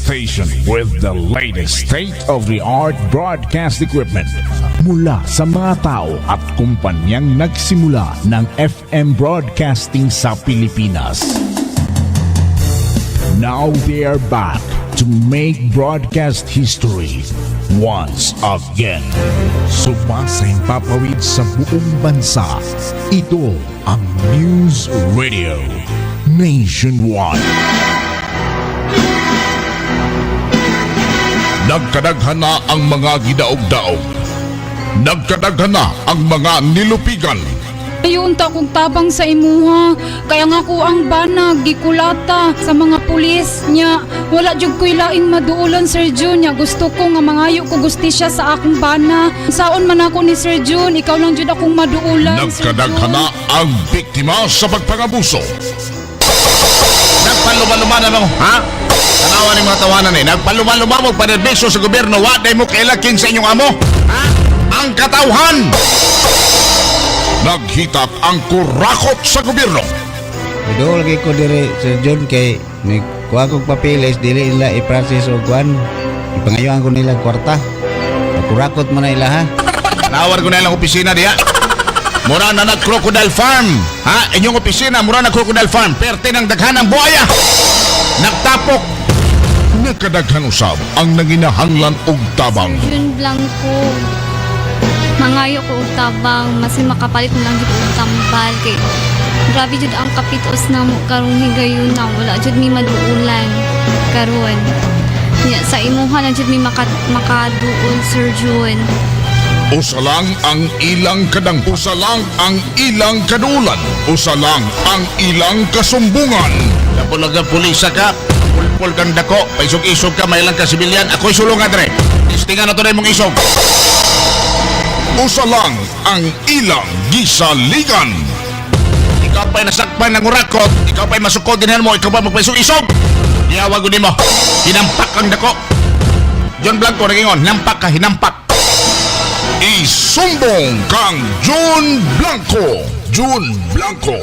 station with the latest state-of-the-art broadcast equipment mula sa mga tao at kumpanyang nagsimula ng FM broadcasting sa Pilipinas. Now they are back to make broadcast history once again. Sumasayang papawid sa buong bansa. Ito ang News Radio Nationwide. Nagkadaghan na ang mga gidaog-daog. Nagkadaghan na ang mga nilupigan. Ayun ta kong tabang sa imuha. Kaya nga ko ang banag gikulata sa mga pulis niya. Wala jud ko'y laing maduulan, Sir Jun. Nya gusto ko nga mangayo ko gustisya sa akong bana. Saon man ako ni Sir Jun, ikaw lang jud akong maduulan. Nagkadaghan na ang biktima sa pagpangabuso. Nagpaluma-luma na mo, ha? Tanawa ni mga tawanan eh. Nagpaluma-luma mo panerbeso sa gobyerno. Waday mo kailaking sa inyong amo, ha? Ang katauhan! Naghitap ang kurakot sa gobyerno. Idol lagi ko diri Sir John kay may kuha kong papilis dili nila i-process o kuan. Ipangayuan ko nila kwarta. Kurakot mo na ila ha. Nawar ko na ilang opisina diya. Mura na nag-crocodile farm, ha? Inyong opisina, mura na crocodile farm. Perte ng daghan ng buhaya. Nagtapok. Nagkadaghan usab ang nanginahanglan og tabang. Jun Blanco. Mangayo ko og tabang, masin makapalit mo lang jud og tambal kay grabe jud ang kapitos na mo karong higayon na wala jud mi maduulan karon. Nya sa imuha lang jud mi makaduol, Sir Jun. Usa lang ang ilang kadang, usa lang ang ilang kadulan, usa lang ang ilang kasumbungan. Lapulag ng pulisa ka, pulpul kang dako, paisog-isog ka, may lang ka sibilyan. Ako'y sulungan rin. Tistingan na to rin mong isog. Usa lang ang ilang gisaligan. Ikaw pa'y nasakpan ng urakot, ikaw pa'y masukod din mo, ikaw pa magpaisog-isog. Iawag ko din mo, hinampak kang dako. John Blanco, nagingon, hinampak ka, hinampak. Isumbong kang June Blanco. June Blanco.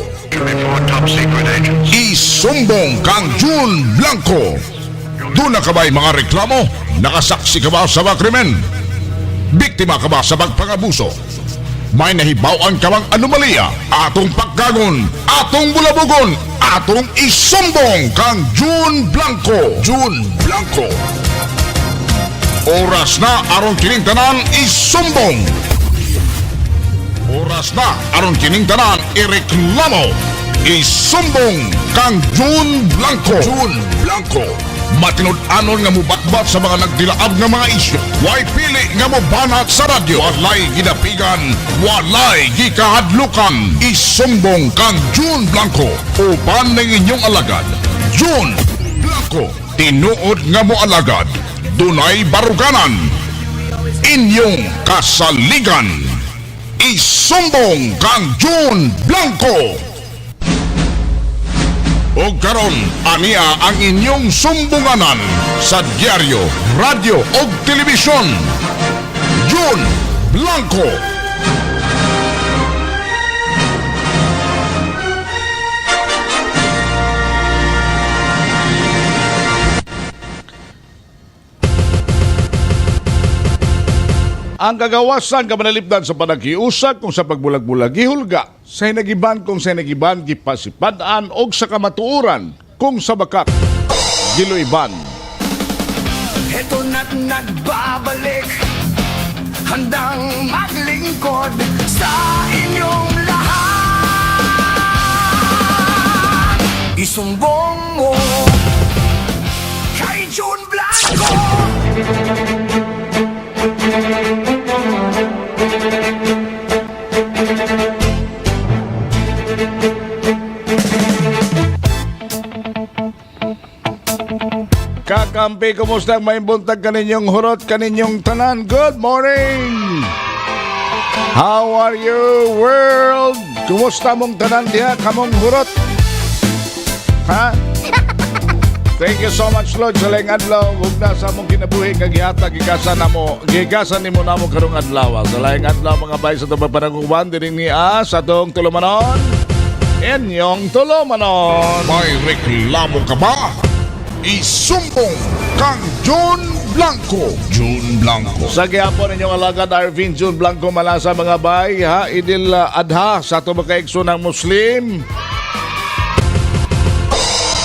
Isumbong kang June Blanco. Doon na ka ba'y mga reklamo? Nakasaksi ka ba sa mga krimen? Biktima ka ba sa pagpangabuso? May nahibawan ka bang anomalya? Atong paggagon, atong bulabugon, atong isumbong kang June Blanco. June Blanco. Oras na aron kining tanan isumbong. Oras na aron kining tanan ireklamo. Isumbong kang June Blanco. June Blanco. Matinud-anon nga mubakbat sa mga nagdilaab nga mga isyu. Way pili nga mobanat sa radyo. Walay gidapigan, walay gikahadlukan. Isumbong kang June Blanco. Uban ng inyong alagad, June Blanco. Tinuod nga mo alagad, dunay baruganan. Inyong kasaligan. Isumbong kang June Blanco. O karon, ania ang inyong sumbunganan sa dyaryo, radyo o telebisyon. June Blanco. Ang kagawasan kamanalipdan sa panaghiusag kung sa pagbulag-bulag gihulga, sa hinagiban kung sa hinagiban gipasipadaan og sa kamatuoran kung sa bakak giluiban. Heto na't nagbabalik, handang maglingkod sa inyong lahat. Isumbong mo kay June Blanco. Kakampi, kumusta ang maimbuntag kaninyong hurot, kaninyong tanan? Good morning! How are you, world? Kumusta mong tanan diha, kamong hurot? Ha? Thank you so much, Lord, sa laing adlaw. Huwag na sa mong kinabuhi, kagihata, gigasan ni mo na mo karong adlaw. Sa laing adlaw, mga bay sa tabang pananguban, dining niya sa tong tulumanon. Inyong tulumanon. May reklamo ka ba? isumbong kang John Blanco. John Blanco. Sa gihapon inyong alagad Arvin June Blanco malasa mga bay ha idil adha sa ato magkaigso ng Muslim.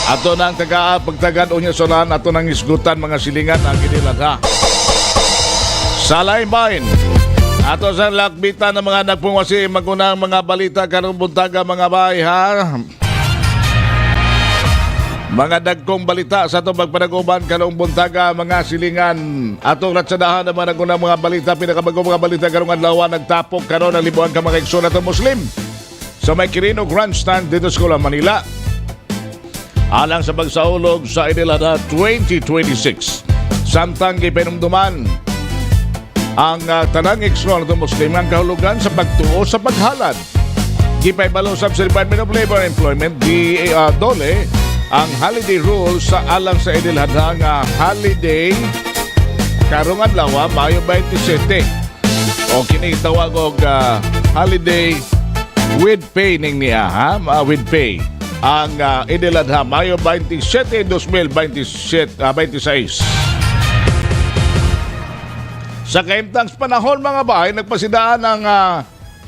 Ato nang pagtagan unya solan ato nang isgutan mga silingan ang idil adha. Sa lain-bahin, ato sa lakbitan ng mga nagpungwasi magunang mga balita karong buntaga mga bay ha. Mga dagkong balita sa itong pagpanaguban karong buntaga mga silingan. Atong ratsadahan ng mga nagunang mga balita, pinakabagong mga balita karong adlaw nagtapok karon ang libuan ka mga igsoon natong Muslim sa may Quirino Grandstand dito sa Kuala Manila. Alang sa pagsaulog sa Idil Adha 2026. Samtang gipenumduman ang tanang igsoon natong Muslim ang kahulugan sa pagtuo sa paghalad. Gipaybalo sa Department of Labor and Employment di DOLE ang holiday rules sa alang sa Idil Adha nga holiday karong adlaw Mayo 27. O kini tawag og holiday with pay ning niya ha, with pay. Ang Idil Adha Mayo 27, 2026. Sa kaimtang panahon mga bahay nagpasidaan ang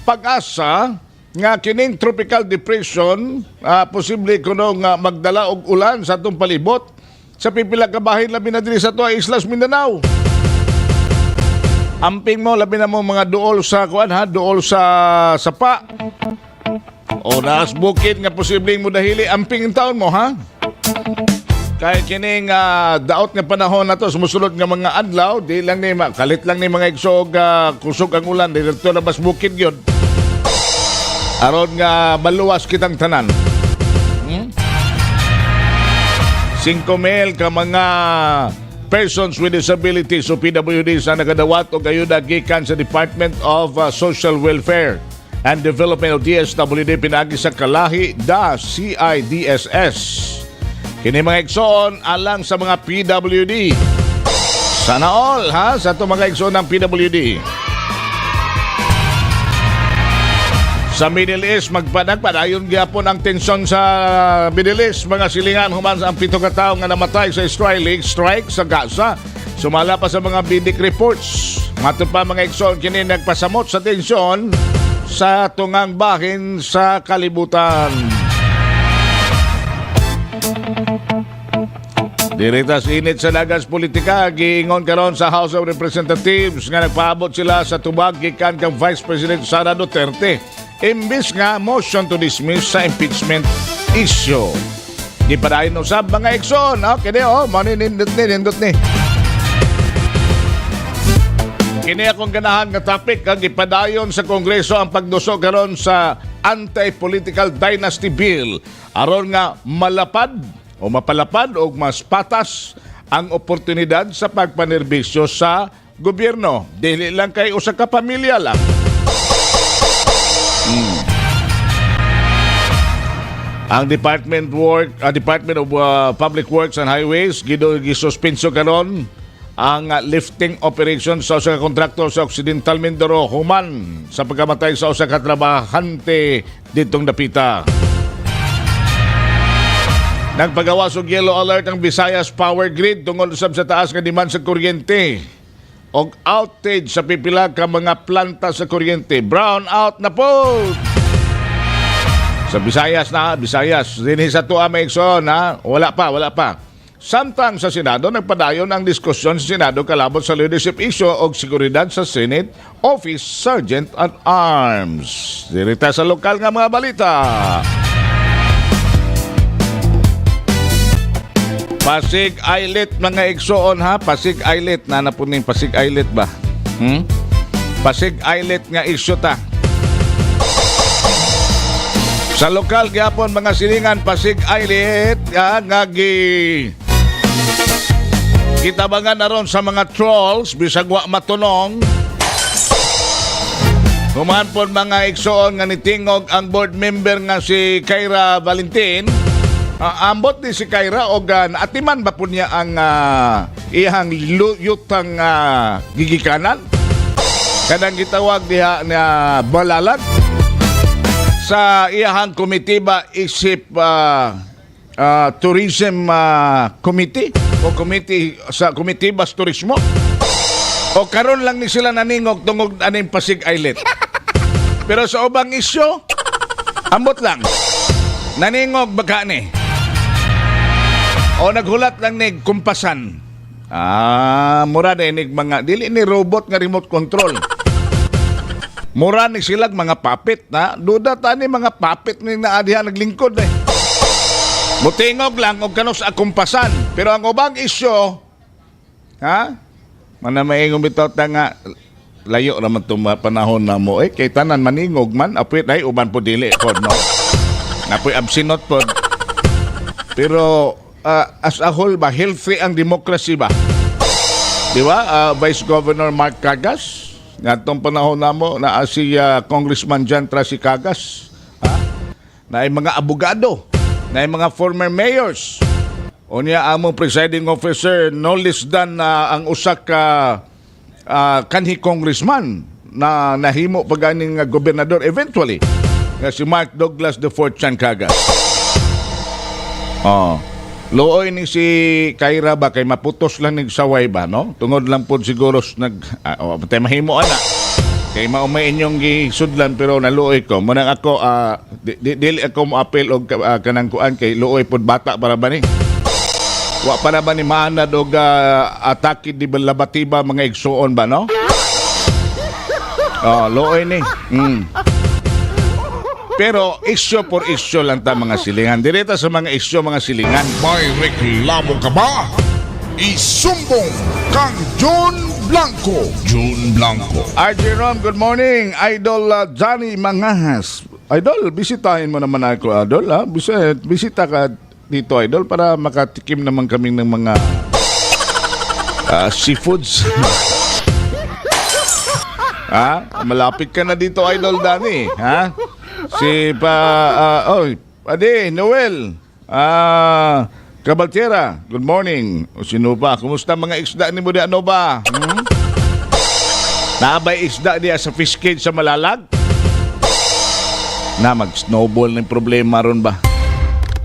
pag-asa nga kining tropical depression posible kuno nga magdala og ulan sa atong palibot sa pipila ka bahin labi na diri sa tuwa Islas Mindanao. Amping mo labi na mo mga duol sa kuan ha, duol sa sapa. O nas bukid nga posibleng mudahili amping taon mo ha. Kaya kining daot nga panahon na to sumusulod nga mga adlaw di lang ni kalit lang ni mga igsog kusog ang ulan dito na bas bukid gyud. Aron nga maluwas kitang tanan. 5,000 ka mga persons with disabilities o PWD sa nagadawat o gayuda gikan sa Department of Social Welfare and Development o DSWD pinagi sa kalahi da CIDSS. Kini mga igsoon alang sa mga PWD. Sana all ha sa itong mga igsoon ng PWD. Sa Middle East, magpadayon gyapon ang tensyon sa Middle East. Mga silingan human ang 7 ka tawo nga namatay sa strike sa Gaza. Sumala pa sa mga bidik reports. Matod pa mga igsoon kini nagpasamot sa tensyon sa tungang bahin sa kalibutan. Diritas init sa lagas politika, giingon karon sa House of Representatives nga nagpaabot sila sa tubag gikan kang Vice President Sara Duterte. Imbis nga motion to dismiss sa impeachment issue. Di pa dahil usab mga ekson. Kini maninindot ni. Kini akong ganahan nga topic kag ipadayon sa Kongreso ang pagduso karon sa Anti-Political Dynasty Bill aron nga malapad o mapalapad o mas patas ang oportunidad sa pagpanerbisyo sa gobyerno. Dili lang kay usa ka pamilya lang. Ang Department of Public Works and Highways gisuspenso karon ang lifting operation sa usa ka kontraktor sa Occidental Mindoro human sa pagkamatay sa usa ka trabahante ditong dapita. Nagpagawas og yellow alert ang Visayas Power Grid tungod usab sa taas nga demand sa kuryente og outage sa pipila ka mga planta sa kuryente. Brown out na po. Sa Visayas. Dinhi sa tuwa may ikson ha. Wala pa. Samtang sa Senado, nagpadayon ang diskusyon sa Senado kalabot sa leadership issue o seguridad sa Senate Office Sergeant at Arms. Dirita sa lokal nga mga balita. Pasig Islet mga igsoon ha. Pasig Islet. Nanapunin Pasig Islet ba? Pasig Islet nga issue ta. Sa lokal gyapon mga silingan Pasig Islet nga kitabangan na ron sa mga trolls bisag wa matunong. Human po mga igsoon nga nitingog ang board member nga si Kyra Valentin. Ambot ni si Kyra og naatiman ba po niya ang iyang yutang gigikanan? Kanang gitawag diha na balalag sa iyang komitiba isip tourism committee o committee sa committee bas turismo. O karon lang ni sila naningog tungod aning Pasig Islet. Pero sa ubang isyo, ambot lang. Naningog baka ni. O naghulat lang ni kumpasan. Mura na inig mga, dili ni robot nga remote control. Mura ni silang mga puppet na. Duda tani mga puppet ni naadihan naglingkod eh. Mutingog lang og kanos akumpasan. Pero ang ubang isyo, mana maingong bitaw ta nga layo naman itong panahon na mo kay tanan maningog man apit ay uban po dili pod no. Napoy absinot pod. Pero as a whole ba healthy ang democracy ba? Di ba? Vice Governor Mark Cagas nga itong panahon na mo na si Congressman Jan Trasi Cagas na ay mga abogado na ay mga former mayors o niya among presiding officer no less than ang usak kanhi congressman na nahimo paganing gobernador eventually nga si Mark Douglas IV Chan Cagas. Looy ni si Kyra ba kay maputos lang ning saway ba no? Tungod lang pod siguro nag patay mahimo ana. Kay maumay inyong gisudlan pero naluoy ko. Munang ako dili ako mo apel og kanang kuan kay luoy pod bata para ba ni? Wa para ba ni maanad og atake di labatiba mga igsuon ba no? Luoy ni. Pero isyo por isyo lang ta mga silingan. Direta sa mga isyo mga silingan. May reklamo ka ba? Isumbong kang John Blanco. John Blanco. Jerome, good morning. Idol Johnny Mangahas. Idol, bisitahin mo naman ako, Idol. Bisita ka dito, Idol, para makatikim naman kami ng mga seafoods. Malapit ka na dito, Idol Danny. Ade, Noel. Cabaltera, good morning. O sino ba? Kumusta mga isda ni mo di ano ba? Nabay isda diya sa fish cage sa Malalag? Na mag-snowball ng problema ron ba?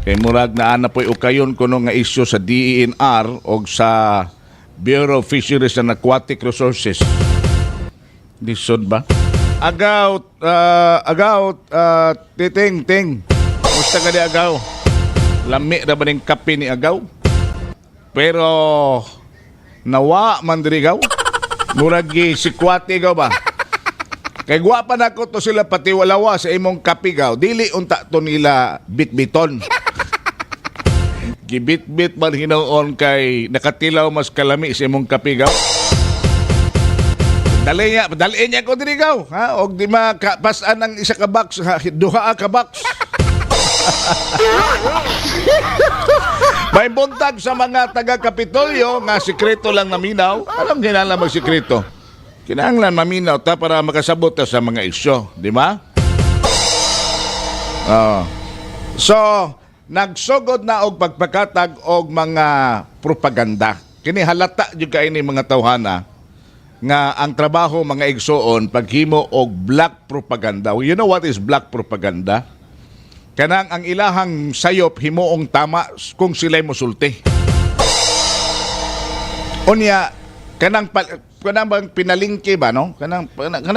Kay murag na ana po'y ukayon kuno nga isyo sa DENR o sa Bureau of Fisheries and Aquatic Resources. Disod ba? Agaw, ting. Musta ka di agaw? Lami na ba ng kape ni agaw? Pero, nawa man diri gaw? Muragi si kwati gaw ba? Kay guwapa na ko to sila pati walawa sa imong kape gaw. Dili unta to nila bitbiton. Gibit-bit man hinoon kay nakatilaw mas kalami sa imong kape gaw. Dalhin niya ko dirigaw, og di makapasan ang isa ka box, duha ka box. May buntag sa mga taga-Kapitolyo nga sikreto lang naminaw. Alam kinala magsikreto. Kinahanglan maminaw ta para makasabot ta sa mga isyo, di ba? So, nagsugod na og pagpakatag og mga propaganda. Kini halata jud kay ni mga tawhana nga ang trabaho mga igsoon paghimo og black propaganda. You know what is black propaganda? Kanang ang ilahang sayop himuong tama kung sila'y musulti. Unya kanang bang pinalingki ba no? Kanang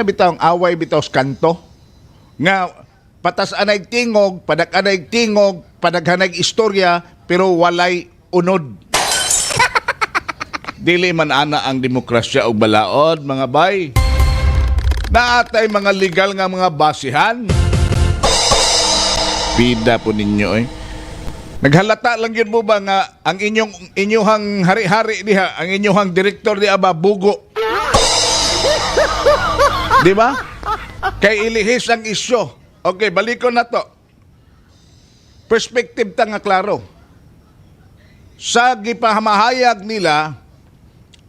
bitaw ang away bitaw sa kanto nga patas anay tingog, padak-anay tingog, padaghanay istorya pero walay unod. Dili man ana ang demokrasya og balaod, mga bay. Naatay mga legal nga mga basihan. Pida po ninyo Naghalata lang yun mo ba nga ang inyong hari-hari diha, ang inyong direktor diha ba bugo. Di ba? Kay ilihis ang isyo. Okay, balikon na to. Perspective ta nga klaro. Sa gipahamahayag nila,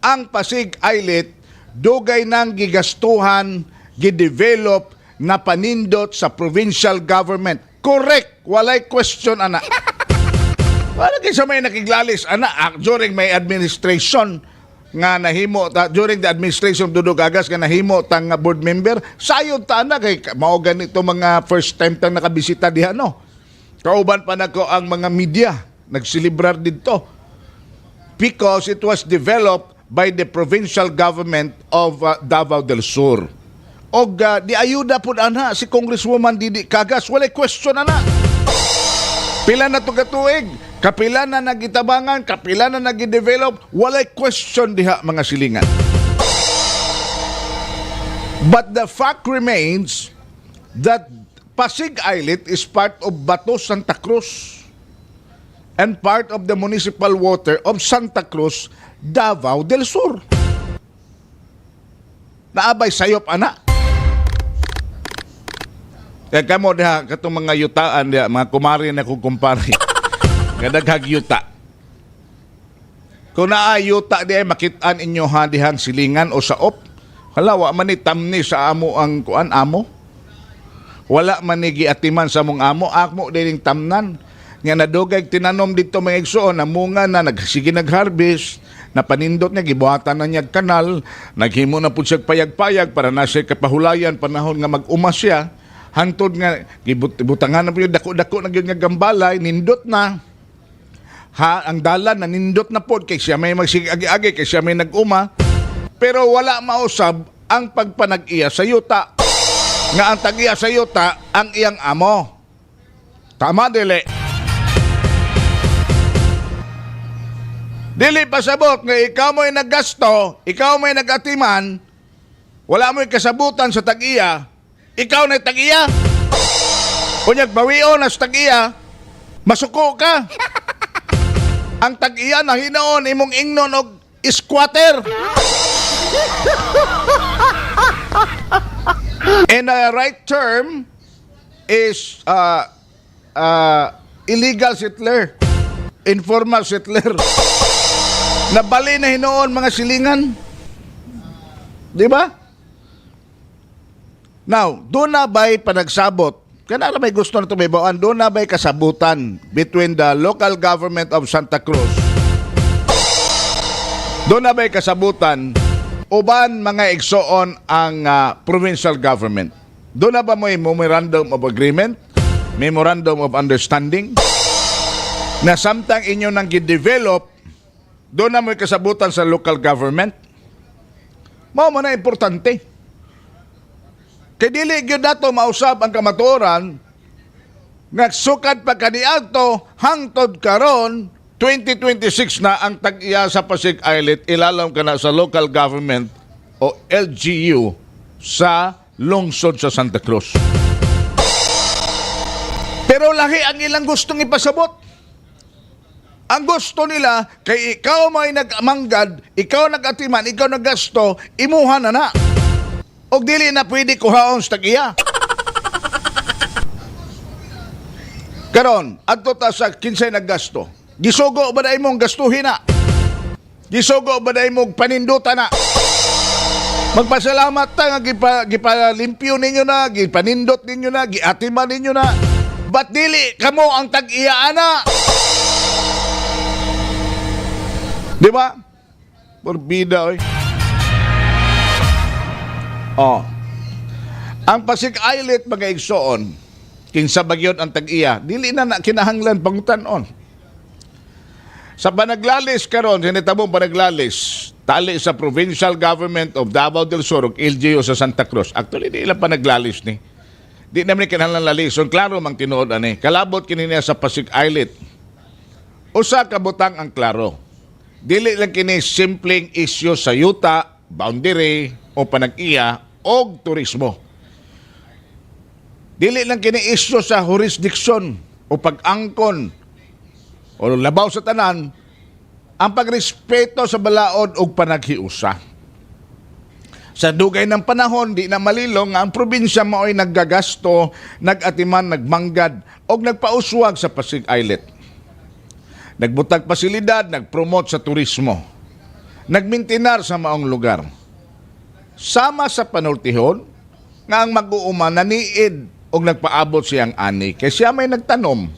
ang Pasig Islet dugay nang gigastuhan, gidevelop na panindot sa provincial government. Correct, walay question ana. Wala sa may nakiglalis ana during my administration nga nahimo during the administration of Dudong Agas nga nahimo tang board member, sayod ta na kay mao ganito mga first time tang nakabisita diha no. Kauban pa nako ang mga media nagsilibrar dito because it was developed by the provincial government of Davao del Sur. Og di ayuda po ana si Congresswoman Didi Cagas, walay question na. Pila na to katuig, kapila na nagitabangan, kapila na nag-develop, walay question diha mga silingan. But the fact remains that Pasig Islet is part of Bato, Santa Cruz and part of the municipal water of Santa Cruz, Davao del Sur. Naabay sayop ana. Kaya kamo diha katong mga yutaan diha, mga kumari na kong kumpari. Kadaghag yuta. Kung naayuta diha makitaan inyo ha dihang silingan o saop, halawa man ni tamni sa amo ang kuan amo. Wala man ni giatiman sa mong amo, akmo dining tamnan. Nga nadugay tinanom dito mga igsoon, namunga na sige nag-harvest, napanindot niya, gibuhatan na niya kanal, naghimo na po siya payag-payag para na siya kapahulayan panahon nga mag-uma siya. Hantod nga, gibutangan na po yung dako-dako na yung gambalay, nindot na. Ha, ang dalan na nindot na po, kay siya may magsig-agi-agi, kay siya may nag-uma. Pero wala mausab ang pagpanag-iya sa yuta. Nga ang tag-iya sa yuta, ang iyang amo. Tama, dili. Dili pasabot nga ikaw mo'y naggasto, ikaw mo'y nagatiman, wala mo'y kasabutan sa tag-iya, ikaw na tag-iya. Kunyag bawion na sa tag-iya, masuko ka. Ang tag-iya na hinoon imong ingnon og squatter. And the right term is illegal settler, informal settler. Nabali na hinoon mga silingan. Di ba? Now, doon na ba'y panagsabot? Kaya na may gusto na ito may bawaan. Doon na ba'y kasabutan between the local government of Santa Cruz? Doon na ba'y kasabutan uban mga igsoon ang provincial government? Doon na ba may memorandum of agreement? Memorandum of understanding? Na samtang inyo nang gidevelop, doon na may kasabutan sa local government? Mao man na importante. Kay dili gyud dato mausab ang kamatuoran nga sukad pa kaniadto hangtod karon 2026 na ang tag-iya sa Pasig Islet ilalom kana sa local government o LGU sa lungsod sa Santa Cruz. Pero lahi ang ilang gustong ipasabot. Ang gusto nila kay ikaw may nagmanggad, ikaw nagatiman, ikaw naggasto, imuha na. Og dili na pwede kuhaon sa tag-iya. Karon, adto ta sa kinsay naggasto. Gisugo ba dai mong gastuhin na? Gisugo ba dai mong panindutan na? Magpasalamat ta nga gipalimpyo ninyo na, gipanindot ninyo na, giatiman ninyo na. Ba't dili kamo ang tag-iya ana? Di ba? Porbida oy. Oh. Ang Pasig Islet mga igsoon, kinsa bagyon ang tag-iya, dili na kinahanglan pangutanon. Sa panaglalis karon, sinitabong panaglalis, tali sa provincial government of Davao del Sur, LGU sa Santa Cruz. Actually, di lang panaglalis ni. Di naman kinahanglan lalison. Klaro mang tinuod ani. Kalabot kini niya sa Pasig Islet. Usa ka butang ang klaro. Dili lang kini simpleng issue sa yuta, boundary, o panag-iya o turismo. Dili lang kini issue sa jurisdiction o pag-angkon o labaw sa tanan ang pagrespeto sa balaod o panaghiusa. Sa dugay ng panahon, di na malilong nga ang probinsya mao'y naggagasto, nagatiman, nagmanggad o nagpauswag sa Pasig Islet. Nagbutag pasilidad, nagpromote sa turismo, nagmintinar sa maong lugar. Sama sa panultihon nga ang mag-uuma naniid o nagpaabot siyang ani kay siya may nagtanom.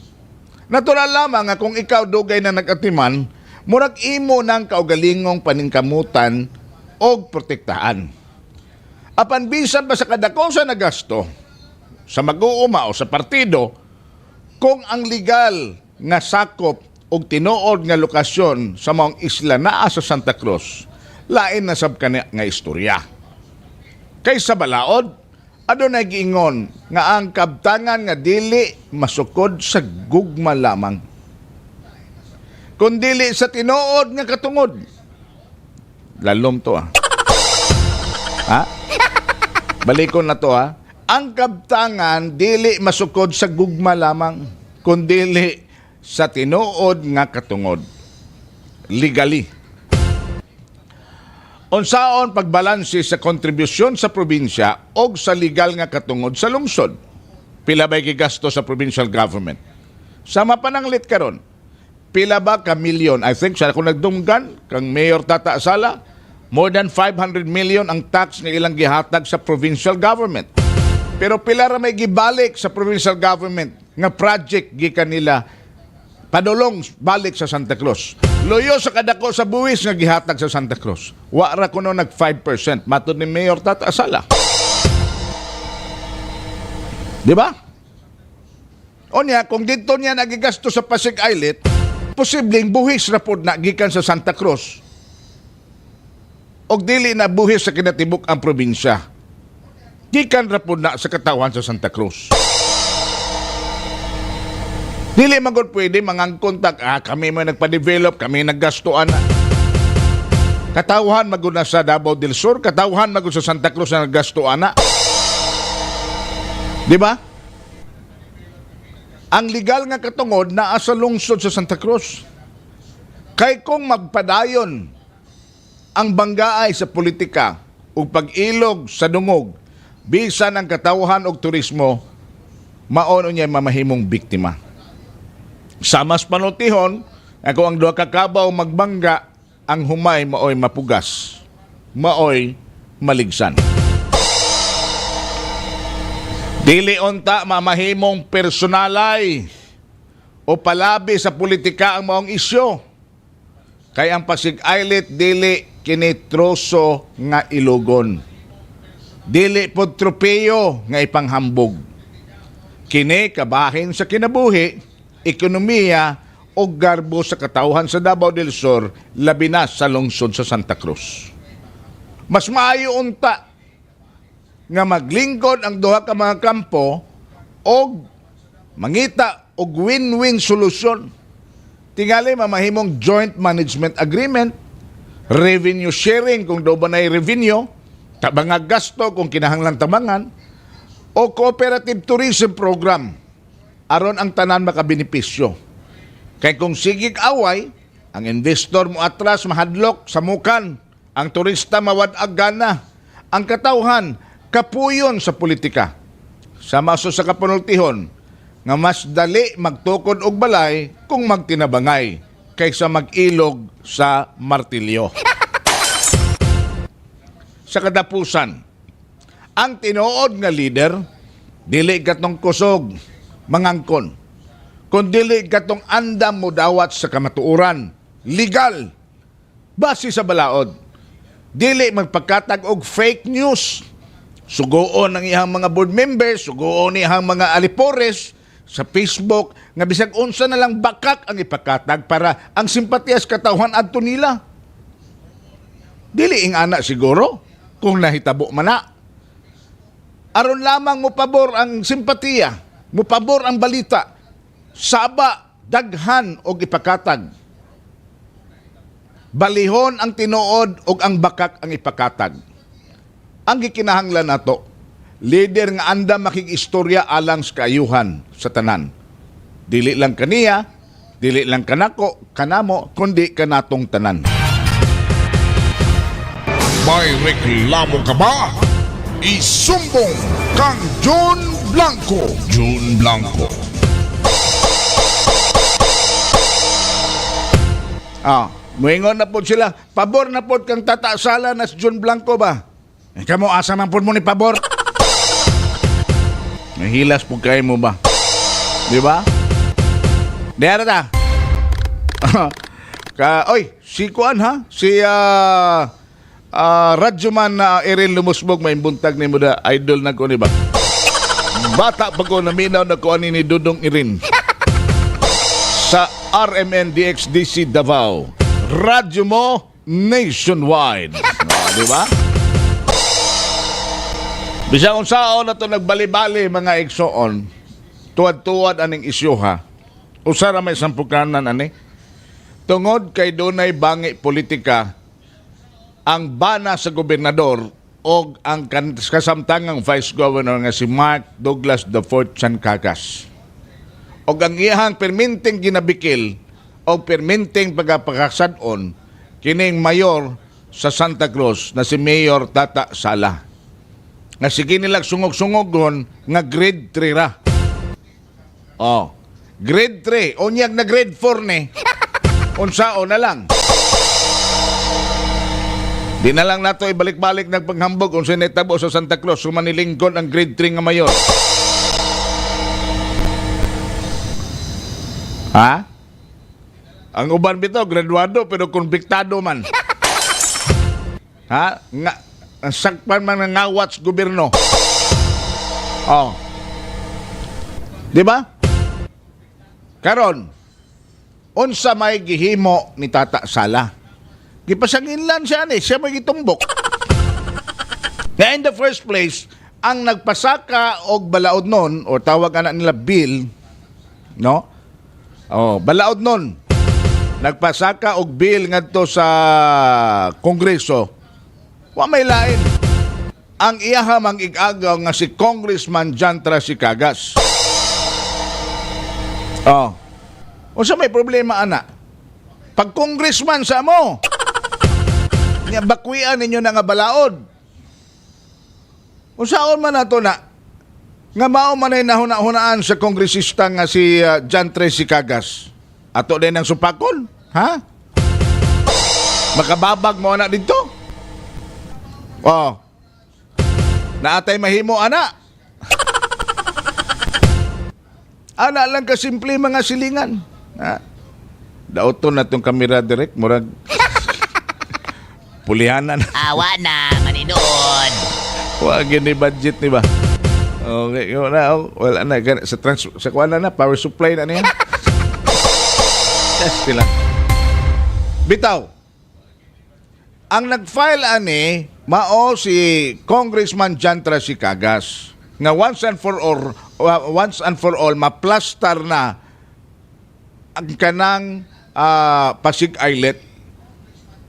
Natural lamang nga kung ikaw dugay na nagatiman, murag imo ng kaugalingong paningkamutan o protektaan. Apan bisan ba sa kadako sa nagasto sa mag-uuma o sa partido, kung ang legal nga sakop og tinuod nga lokasyon sa maong isla naa sa Santa Cruz, lain na sab kani nga istorya. Kaysa balaod, adunay giingon nga ang kabtangan nga dili masukod sa gugma lamang, kundili sa tinuod nga katungod. Lalom to ha? Balikon na to ha. Ang kabtangan dili masukod sa gugma lamang, kundili sa tinuod nga katungod. Legally. Unsaon pagbalanse sa kontribusyon sa probinsya o sa legal nga katungod sa lungsod? Pila ba'y gigasto sa provincial government? Sama pananglit karon. Pila ba ka milyon? I think sa kung nagdunggan kang Mayor Tata Sala, more than 500 million ang tax nga ilang gihatag sa provincial government. Pero pila ra may gibalik sa provincial government nga project gikan nila padulong balik sa Santa Cruz. Loyo sa kadako sa buwis nga gihatag sa Santa Cruz. Wa ra kuno nag 5% matud ni Mayor Tata Sala. Di ba? Onya, kung dito niya nagigasto sa Pasig Islet, posibleng buhis na pod na gikan sa Santa Cruz. Og dili na buhis sa kinatibuk ang probinsya. Gikan ra pod na sa katawan sa Santa Cruz. Dili magod pwede mangangkontak, kami mo nagpa-develop, kami naggastuan na. Katawhan magod na sa Davao del Sur, katawhan magod sa Santa Cruz na naggastuan na. Di ba? Ang legal nga katungod naa sa lungsod sa Santa Cruz. Kay kung magpadayon ang banggaay sa politika o pag-ilog sa dungog, bisan ang katawhan og turismo, maono niya mamahimong biktima. Sa mas panultihon, ako ang duha ka kabaw magbangga, ang humay maoy mapugas, maoy maligsan. Dili unta mamahimong personalay o palabi sa politika ang maong isyo. Kay ang Pasig Islet dili kini troso nga ilugon. Dili pod tropeyo nga ipanghambog. Kini kabahin sa kinabuhi, ekonomiya o garbo sa katawhan sa Davao del Sur, labi na sa lungsod sa Santa Cruz. Mas maayo unta nga maglingkod ang duha ka mga kampo o mangita og win-win solusyon. Tingali mamahimong joint management agreement, revenue sharing kung daw ba na revenue, tabangag gasto kung kinahanglan tabangan, o cooperative tourism program aron ang tanan makabenepisyo. Kay kung sigig away, ang investor mo atras mahadlok sa mukan, ang turista mawad-ag gana, ang katawhan kapuyon sa politika. Sa maso sa kapanultihon, nga mas dali magtukod og balay kung magtinabangay kaysa mag-ilog sa martilyo. Sa kadapusan, ang tinuod nga leader, dili katong kusog, mangangkon, kundi katong andam mo dawat sa kamatuuran, legal, base sa balaod, dili magpagkatag og fake news, sugoon ang ihang mga board members, sugoon ihang mga alipores sa Facebook, nga bisag unsa na lang bakak ang ipakatag para ang simpatiyas katawhan adto nila. Dili ing ana siguro, kung nahitabo man na. Aron lamang mo pabor ang simpatiya, mo pabor ang balita, saba, daghan og ipakatag. Balihon ang tinuod og ang bakak ang ipakatag. Ang gikinahanglan nato, leader nga anda makig-istorya alang sa kaayuhan sa tanan. Dili lang kaniya, dili lang kanako, kanamo, kundi kanatong tanan. May reklamo ka ba? Isumbong kang John Blanco. John Blanco. Muingon na po sila, pabor na po kang Tata Sala na si John Blanco ba? Kamo asa man po mo ni pabor? Nahilas po kayo mo ba? Di ba? Dera ta. Oy, si Kuan ha? Si Radyoman na Erin Lumusbog, may buntag ni mo da idol na ko ni ba? Bata pa ko naminaw na kuan ni Dudong Erin. Sa RMN DXDC Davao. Radyo mo nationwide. Di ba? Bisang unsaon na to nagbali-bali mga igsoon, tuwad-tuwad aning isyu ha. Usara may sampukanan ani. Tungod kay dunay bangi politika ang bana sa gobernador o ang kasamtangang vice governor nga si Mark Douglas IV Chancagas. O ang iyahang perminting ginabikil o perminting pagapakasadon kining mayor sa Santa Cruz na si Mayor Tata Sala. Nga sige nilang sungog-sungogon nga grade 3 ra. Oh, grade 3. O niyag na grade 4 ni. Unsao na lang. Di na lang nato ibalik-balik nagpanghambog kung sinitabo sa Santa Cruz sumanilingkod ang grade 3 nga mayor. Ha? Ang uban bito, graduado pero konbiktado man. Ha? Nga, ang sakpan man ng ngawats gobyerno. Oh. Di ba? Karon, unsa may gihimo ni Tata Sala? Gipasanginlan siya ni, siya may gitumbok. Na in the first place, ang nagpasaka og balaod nun, o tawag na nila bill, no? Oh, balaod nun. Nagpasaka og bill ngadto sa Kongreso. Wa may lain. Ang iyaha mang igagaw nga si Congressman John Trasicagas. Oh. Unsa may problema ana? Pag congressman sa mo, nya bakwian ninyo na nga balaod. Unsaon man nato na nga mao man ay nahuna-hunaan sa kongresista nga si John Trasicagas. Ato din ang supakon, ha? Makababag mo ana dito? Oh. Naatay mahimo ana. Ana lang kasimple mga silingan. Ha? Dauton na itong kamera direct, murag pulihanan. Awa na, maninod. Wag yun ni budget, di ba? Okay, yun na, wala na. Sa kuwan na, power supply na niya. Test nila. Bitaw, ang nag-file ani, mao si Congressman John Trasicagas nga once and for all maplastar na ang kanang Pasig Islet,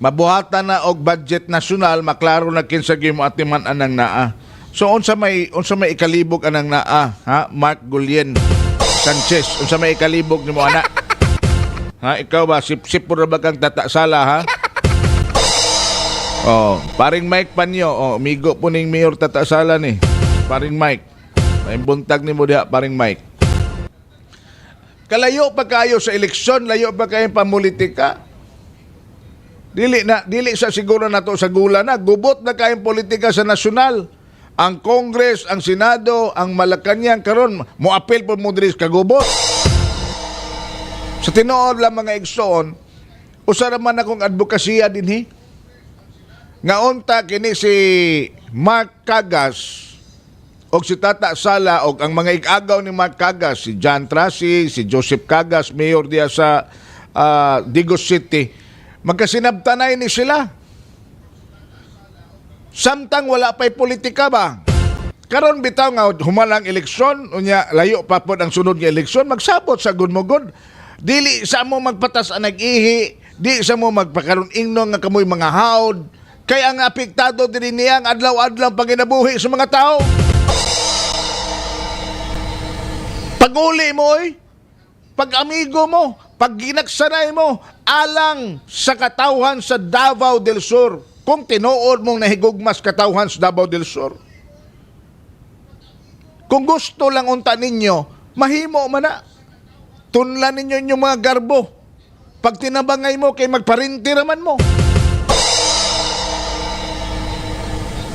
mabuhatan na og budget nasyonal, maklaro na kinsa gimo atiman anang naa. So unsa may ikalibog anang naa, ha? Mark Gulien Sanchez, unsa may ikalibog nimo ana? Ha, ikaw ba sip-sip pura ba kang Tata Sala, ha? Oh, paring Mike Panyo, oh, amigo po ning Mayor Tata Sala ni. Paring Mike. May buntag nimo diha, paring Mike. Kalayo pa kayo sa eleksyon, layo pa kayo pamulitika. Dili sa siguro na to sa gula na, gubot na kayong politika sa nasyonal. Ang Congress, ang Senado, ang Malacanang karon moapil po mo diri sa kagubot. Sa tinuod lang mga igsoon, usara man akong advokasya dinhi. Nga unta kini si Mark Cagas og si Tata Sala og ang mga igagaw ni Mark Cagas, si John Trasi, si Joseph Cagas, mayor diya sa Digos City, magkasinabtanay ni sila. Samtang wala pa'y politika ba? Karon bitaw nga humalang eleksyon, unya layo pa pod ang sunod nga eleksyon, magsabot sa gudmogod. Dili sa mo magpatas ang nag-ihi, di sa mo magpakaroon ingno nga kamoy mga haod, kaya ang apektado din niya ang adlaw-adlaw paginabuhi sa mga tao. Pag-uli mo, pag-amigo mo, pag ginagsanay mo, alang sa katawhan sa Davao del Sur, kung tinuod mong nahigugmas katawhan sa Davao del Sur. Kung gusto lang unta ninyo, mahimo man na. Tunlan ninyo yung mga garbo. Pag tinabangay mo, kay magparintiraman mo.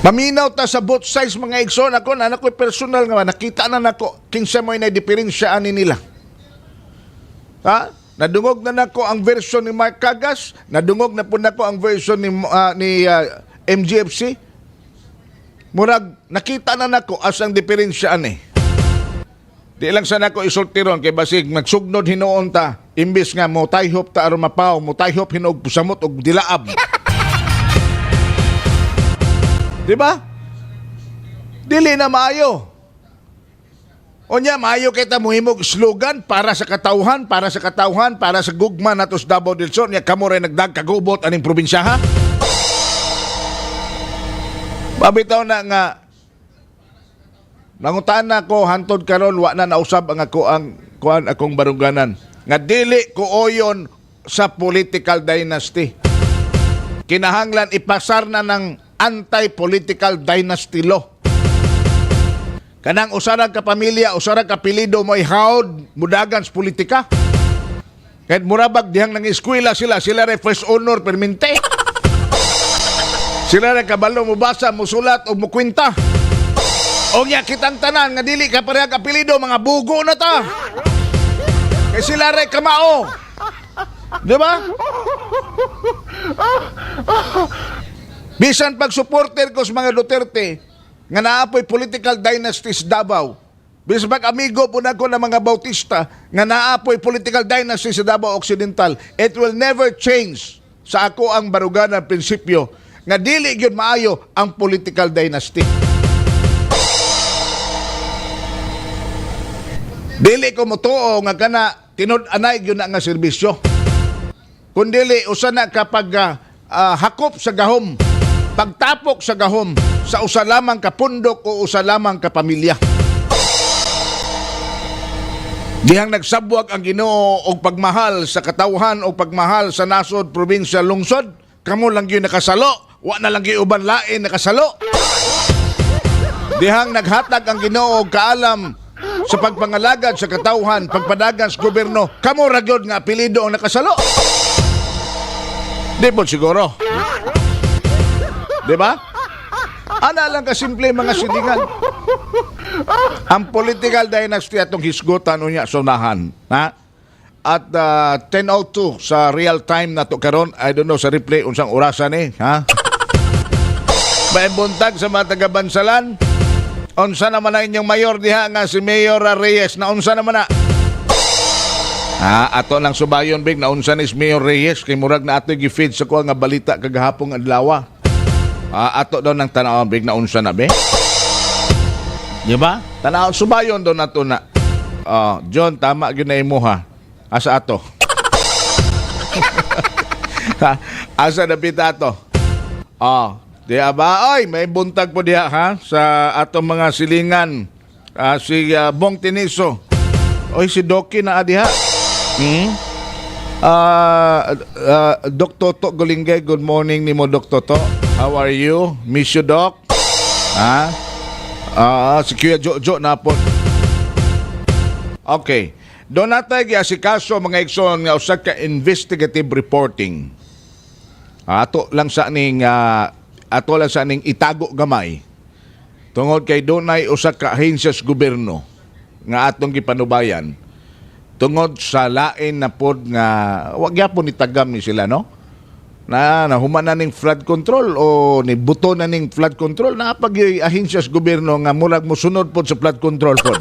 Maminaw ta sa both sides mga igsoon. Ako na ako'y personal nga, nakita na nako kinsa mo'y na-diferensyaan nila. Ha? Nadungog na nako ang version ni Mark Cagas, nadungog na po nako ang version ni MGFC. Murag nakita na nako as ang diferensyaan . Di lang sana ko isultiron kay basig magsugnod hinuon ta. Imbis nga mo tayhop ta aron mapaw, mo tayhop hinog pusamot og dilaab. Di ba? Dili na maayo. Onya maayo kita muhimog slogan para sa katawhan, para sa katawhan, para sa gugma natos Davao del Sur nya kamo ray nagdagkagubot aning probinsya ha. Mabitaw na nga nangutaan na ko hantod karon wa na nausab ang ako ang kuan akong barungganan nga dili ko oyon sa political dynasty. Kinahanglan ipasar na ng anti-political dynasty law. Kanang usarag ka pamilya, usarag ka apelyido mo ihawd mudagan sa politika. Kahit murabag dihang nang eskwela sila ray first honor permente. Sila ray kabalo mo basa, mo sulat o mo kwenta. O nga kitang tanan nga dili ka parehag apelyido mga bugo na ta. Kay sila ray kamao. Di ba? Bisan pag supporter ko sa mga Duterte nga naapoy political dynasties Davao. Bisan pag amigo po na ko ng mga Bautista nga naapoy political dynasty sa Davao Occidental, it will never change sa ako ang baruganan prinsipyo nga dili gyud maayo ang political dynasty. Dili ko motuo nga kana tinud-anay gyud na nga serbisyo. Kundili usa na kapag hakop sa gahom, pagtapok sa gahom sa usa lamang ka pundok o usa lamang ka pamilya. Dihang nagsabwag ang Ginoo og pagmahal sa katawhan o pagmahal sa nasod, probinsya, lungsod, kamo lang gyud nakasalo, wa na lang gyud uban lain nakasalo. Dihang naghatag ang Ginoo og kaalam sa pagpangalagad sa katawhan, pagpadagan sa gobyerno, kamo ra gyud nga apelyido ang nakasalo. Di po siguro. Di ba? Ana lang kasimple mga silingan. Ang political dynasty atong hisgutan unya sunahan, ha? At 10:02 sa real time na to karon, I don't know sa replay unsang orasan ha? May buntag sa mga taga-Bansalan. Unsa naman na inyong mayor diha nga si Mayor Reyes na unsa naman na? Ato lang subayon big na unsa ni Mayor Reyes kay murag na ato gi-feed sa kuha nga balita kagahapon adlaw. Ato daw nang tanaw big na unsa na be? Di ba? Tanaw subayon daw nato na. John tama gyud na imo ha. Asa ato? Asa na bita ato? Diya ba? Ay, may buntag po diya ha sa atong mga silingan. Si Bong Tiniso. Oy, si Doki na diha. Doc Toto Golingay, good morning ni mo Doc Toto. How are you? Miss you, Doc. Si Kuya Jojo na po. Okay. Doon natin si kaso mga ikson nga usa ka investigative reporting. Ato lang sa ning itago gamay. Tungod kay dunay usa ka ahensya sa gobyerno nga atong gipanubayan. Tungod sa lain na pod nga wag gyapon itagam ni sila no. Na nahuman na ning flood control o ni buto na ning flood control na pag ahensya sa gobyerno nga murag mosunod pod sa flood control pod.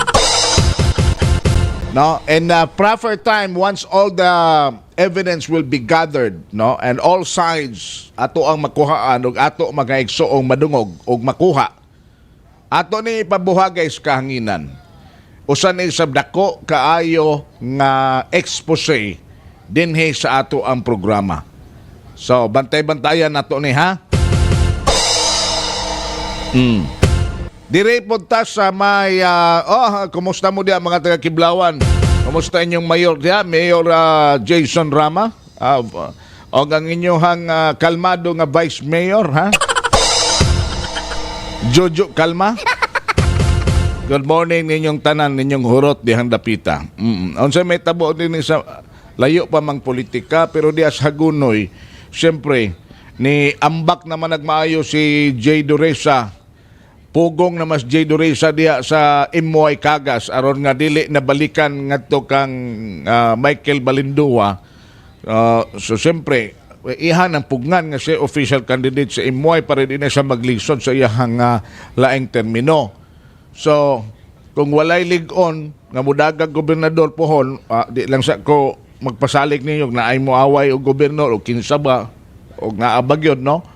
No, and proper time once all the evidence will be gathered, no, and all sides ato ang makuhaan ug ato mga igsoong madungog ug makuha. Ato ni ipabuhagay sa kahanginan. Usa ni sa dako kaayo nga expose dinhi sa ato ang programa. So bantay-bantayan nato ni ha. Dire punta sa may kumusta mo diya mga taga Kiblawan? Kumusta inyong mayor diya? Mayor Jason Rama? O ang inyong kalmado nga vice mayor, ha? Jojo Kalma? Good morning ninyong tanan, ninyong hurot dihang dapita. Unsa may tabo din sa layo pa mang politika pero diya sa Hagunoy, siyempre ni ambak naman nagmaayo si J. Duresa. Pugong na mas J. Duresa diya sa Imoy Kagas aron nga dili nabalikan ngadto kang Michael Balindua. So siyempre iha ng pugnan nga siya official candidate sa Imoy para din siya maglisod sa iyang laing termino. So kung walay lig-on nga mudagag gobernador pohon, di lang sa ko magpasalig ninyo na ay mo away o gobernador o kinsa ba o naabag yun, no?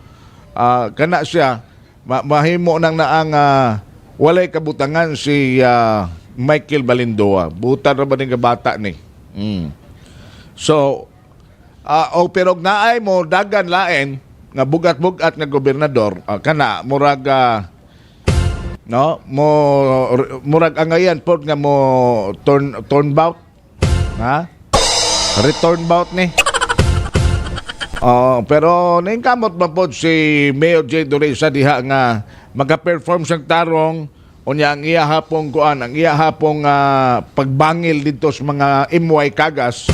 Kana siya, mahimo nang naang walay kabutangan si Michael Balindoa. Buta na ba ng bata ni? So, pero naay mo dagan lain nga bugat-bugat nga gobernador, kana murag no mo murag angayan pod nga mo turn bout, ha? Return bout ni. Pero naingkamot man pod si Mayor J. Doresa diha nga maga-perform siyang tarong unya ang iya hapong kuan, ang iya hapong pagbangil dito sa mga MY kagas,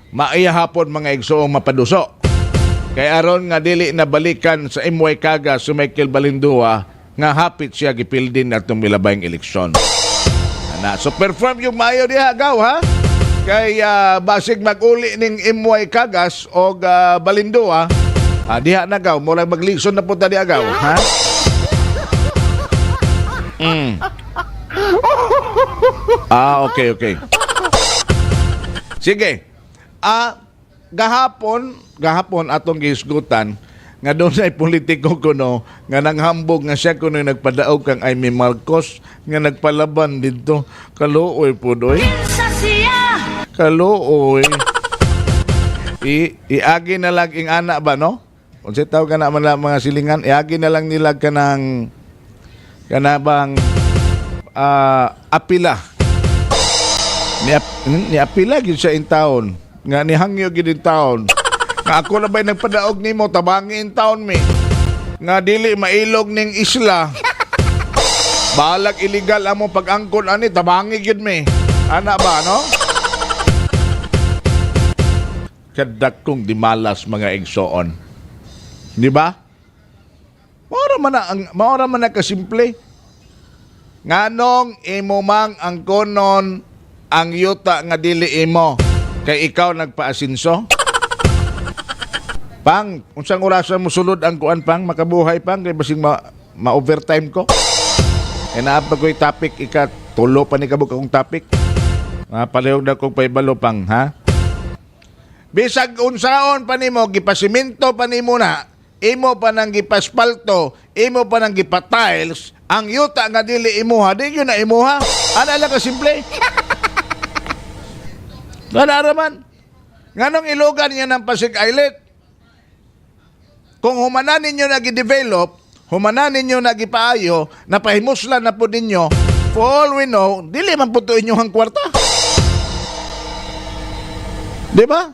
maiya hapon mga igsoong mapaduso. Kaya aron nga dili na balikan sa MY kagas si Michael Balindoa nga hapit siya gipildin atong milabayng eleksyon. So perform yung mayo diha agaw, ha? Kay basig mag-uli ning MY kagas o Balindoa, diha na gaw, murag magligson na punta di agaw, ha? Okay. Sige. Gahapon atong gihisgutan nga doon ay politiko kuno nga nanghambog nga siya kuno nagpadaog kang Amy Marcos nga nagpalaban dito. Kaluoy po doy. Kaluoy. Iagi na lang ing anak ba, no? Kung siya tawag ka na mga silingan, iagi na lang nila ka ng kanabang apila. Ni apila gid siya in taon. Nga nihangyo gid in taon. Nga ako na ba'y nagpadaog nimo tabangi in taon mi. Nga dili mailog ning isla. Balag illegal amo pag-angkon ani tabangi gid mi. Ana ba, no? Kadak kong dimalas mga igsoon. Di ba? Maura man na kasimple. Nganong imo mang ang konon ang yuta nga dili imo kay ikaw nagpaasinso? Pang, unsang orasan mo sulod ang kuan pang makabuhay pang kay basing ma-overtime ko. E naapag ko'y topic tulo pa ni kabuk akong topic. Palihog na kong paibalo pang, ha? Bisag unsaon pa nimo gipasiminto pa nimo na, imo pa nang gipaspalto, imo pa nang gipatiles, ang yuta nga dili imuha, di yun na imuha. Ano lang ka simple? Nadaraman. Nganong ilugan niya ng Pasig Islet? Kung humanan ninyo nag-develop, humanan ninyo nag-ipaayo, napahimuslan na po ninyo, for all we know, dili man po ito inyong kwarta. Diba?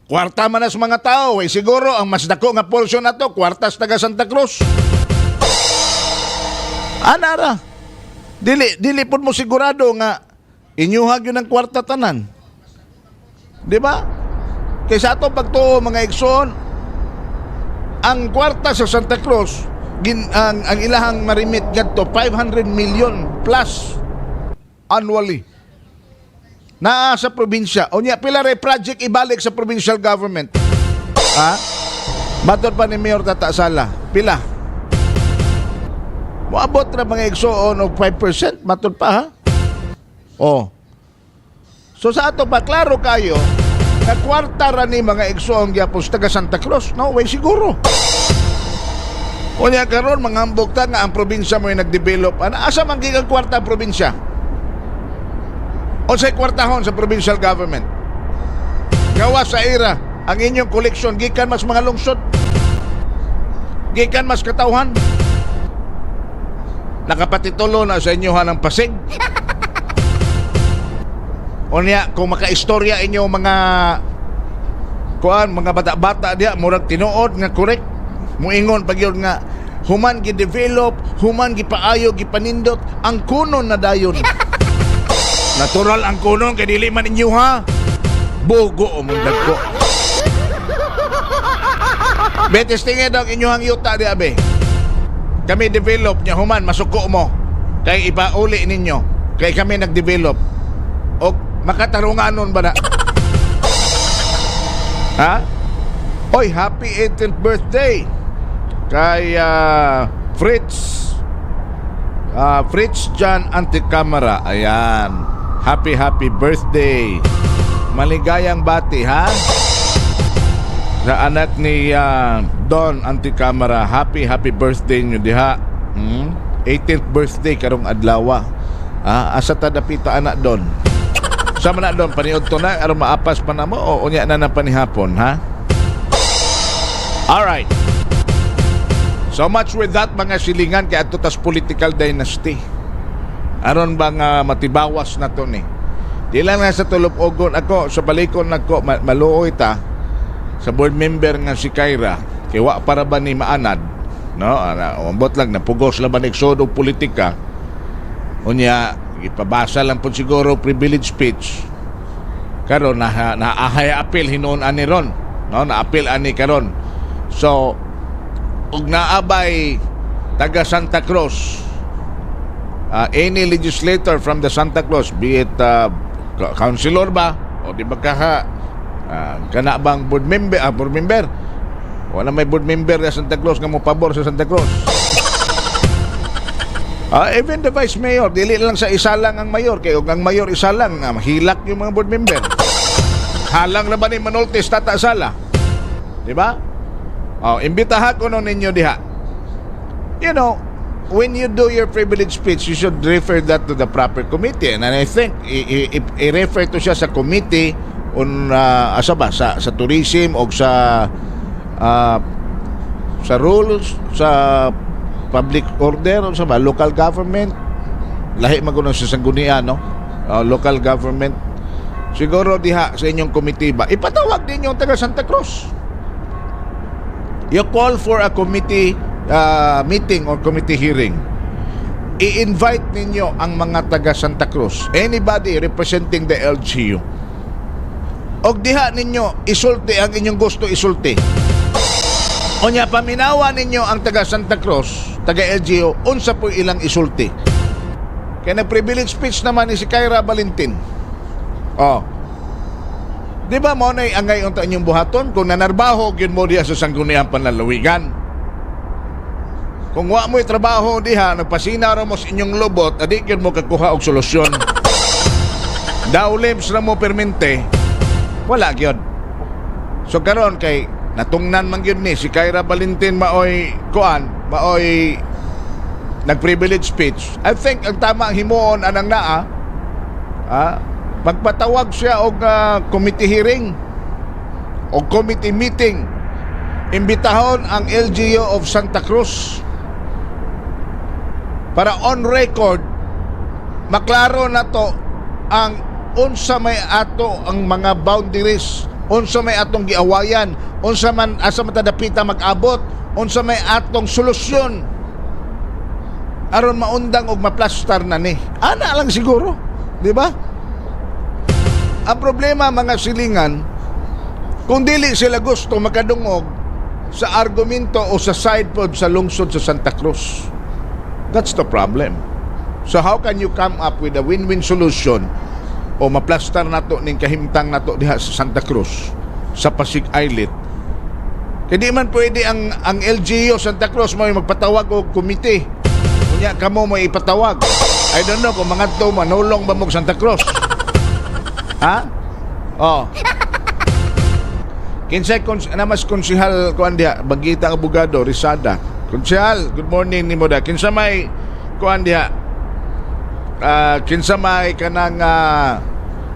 Kwarta man na sa mga tao, siguro ang mas dako nga portion na to, kwartas taga Santa Cruz. Anara, dili po mo sigurado nga inyuhag yun ang kwarta tanan. Diba? Kaysa ato pagtuo mga igsoon, ang kwarta sa Santa Cruz, ang ilahang marimit gadto 500 million plus annually na sa probinsya. O niya, pila ray project ibalik sa provincial government. Ha? Batot pa ni Mayor Tata Sala. Pila? Moabot na mga igsoon og 5%. Matod pa, ha? Oh. So sa ato ba, klaro kayo, na kwarta ra ni mga igsoon gyapon sa taga Santa Cruz? No way siguro. O niya karon manghambog ta nga ang probinsya mo ay nagdevelop. Asa man gigang kwarta ang probinsya? O sa kwartahon sa provincial government? Gawa sa ira ang inyong koleksyon gikan mas mga lungsod, gikan mas katawhan. Nakapatitulo na sa inyohan ng Pasig. O niya, kung makaistorya inyo mga mga bata-bata diya, murag tinuod nga correct. Muingon pag yun nga, human gi-develop, human gipaayo, gipanindot, ang kunon na dayon. Natural ang kunon, kay dili man inyo, ha? Bugo o mundag ko. Betes tingin daw inyong yuta diya, be. Kami develop niya, human, masuko mo. Kay ipauli ninyo. Kay kami nag-develop. O makatarunganon ba na? Ha? Oy, happy 18th birthday kay Fritz John Anticamara. Ayan. happy birthday. Maligayang bati, ha? Sa anak ni Don Anticamara, happy birthday nyo diha. 18th birthday karong adlaw. Asa ta dapita anak Don? Sama na Don, paniod to na aron maapas pa na mo o unya na panihapon, ha? Alright. So much with that, mga silingan kay ato tas political dynasty. Aron bang matibawas na to ni. Di lang nga sa tulog-ogon ako, sa balikon nako maluoy ta sa board member nga si Kyra. Kay wa para ba ni maanad, no? Ambot lang napugos laban eksodo politika. Unya ipabasa lang po siguro privilege speech. Karon naahay appeal hinuon ani ron, no? Na-appeal ani karon. So ug naabay taga Santa Cruz, any legislator from the Santa Cruz, be it councilor ba o di ba kana bang board member wala may board member sa Santa Cruz nga mo pabor sa Santa Cruz. Even the vice mayor, dili lang sa isa lang ang mayor, kay ang mayor isa lang, mahilak yung mga board member. Halang na ba ni Manoltes Tata Sala, di ba? Imbitahan ko nun ninyo diha. You know, when you do your privilege speech, you should refer that to the proper committee. And I think i-refer to siya sa committee on sa tourism o sa rules, sa public order o sa local government. Lahi magunon sa sanggunian, no? Local government. Siguro diha sa inyong committee ba, ipatawag din yung taga Santa Cruz. You call for a committee meeting or committee hearing. I-invite ninyo ang mga taga Santa Cruz, anybody representing the LGU. Og diha ninyo isulti ang inyong gusto isulti. Onya paminawa ninyo ang taga Santa Cruz, taga LGU, unsa po ilang isulti. Kaya nag-privilege speech naman ni si Kyra Valentin. Di ba mo na angay unta inyong buhaton kung nanarbaho gyud mo diha sa sangguniang panlalawigan. Kung wa mo'y trabaho diha, nagpasina ra mo sa inyong lubot, adi gyud mo kakuha og solusyon. Dawlims na mo permente, wala gyud. So karon kay natungnan man gyud ni si Kyra Valentin maoy nag-privilege speech. I think ang tama ang himuon anang naa, magpatawag siya og committee hearing o committee meeting. Imbitahon ang LGU of Santa Cruz para on record maklaro na to ang unsa may ato ang mga boundaries, unsa may atong giawayan, unsa man asa matadapita mag-abot, unsa may atong solusyon aron maundang og maplastar na ni. Ana lang siguro, di ba? Ang problema mga silingan, kung dili sila gusto makadungog sa argumento o sa side pod sa lungsod sa Santa Cruz. That's the problem. So how can you come up with a win-win solution o maplastar nato ning kahimtang nato diha sa Santa Cruz, sa Pasig Islet? Kaya di man pwede ang LGU Santa Cruz mo magpatawag o committee. Kunya kamo mo ipatawag. I don't know kung mga to manulong ba mo Santa Cruz. Ha? Kinsay namas konsehal kuan diha, Bagita Abogado, Risada. Konsehal, good morning ni mo da. Kinsa may kuan diha? Kinsa may kanang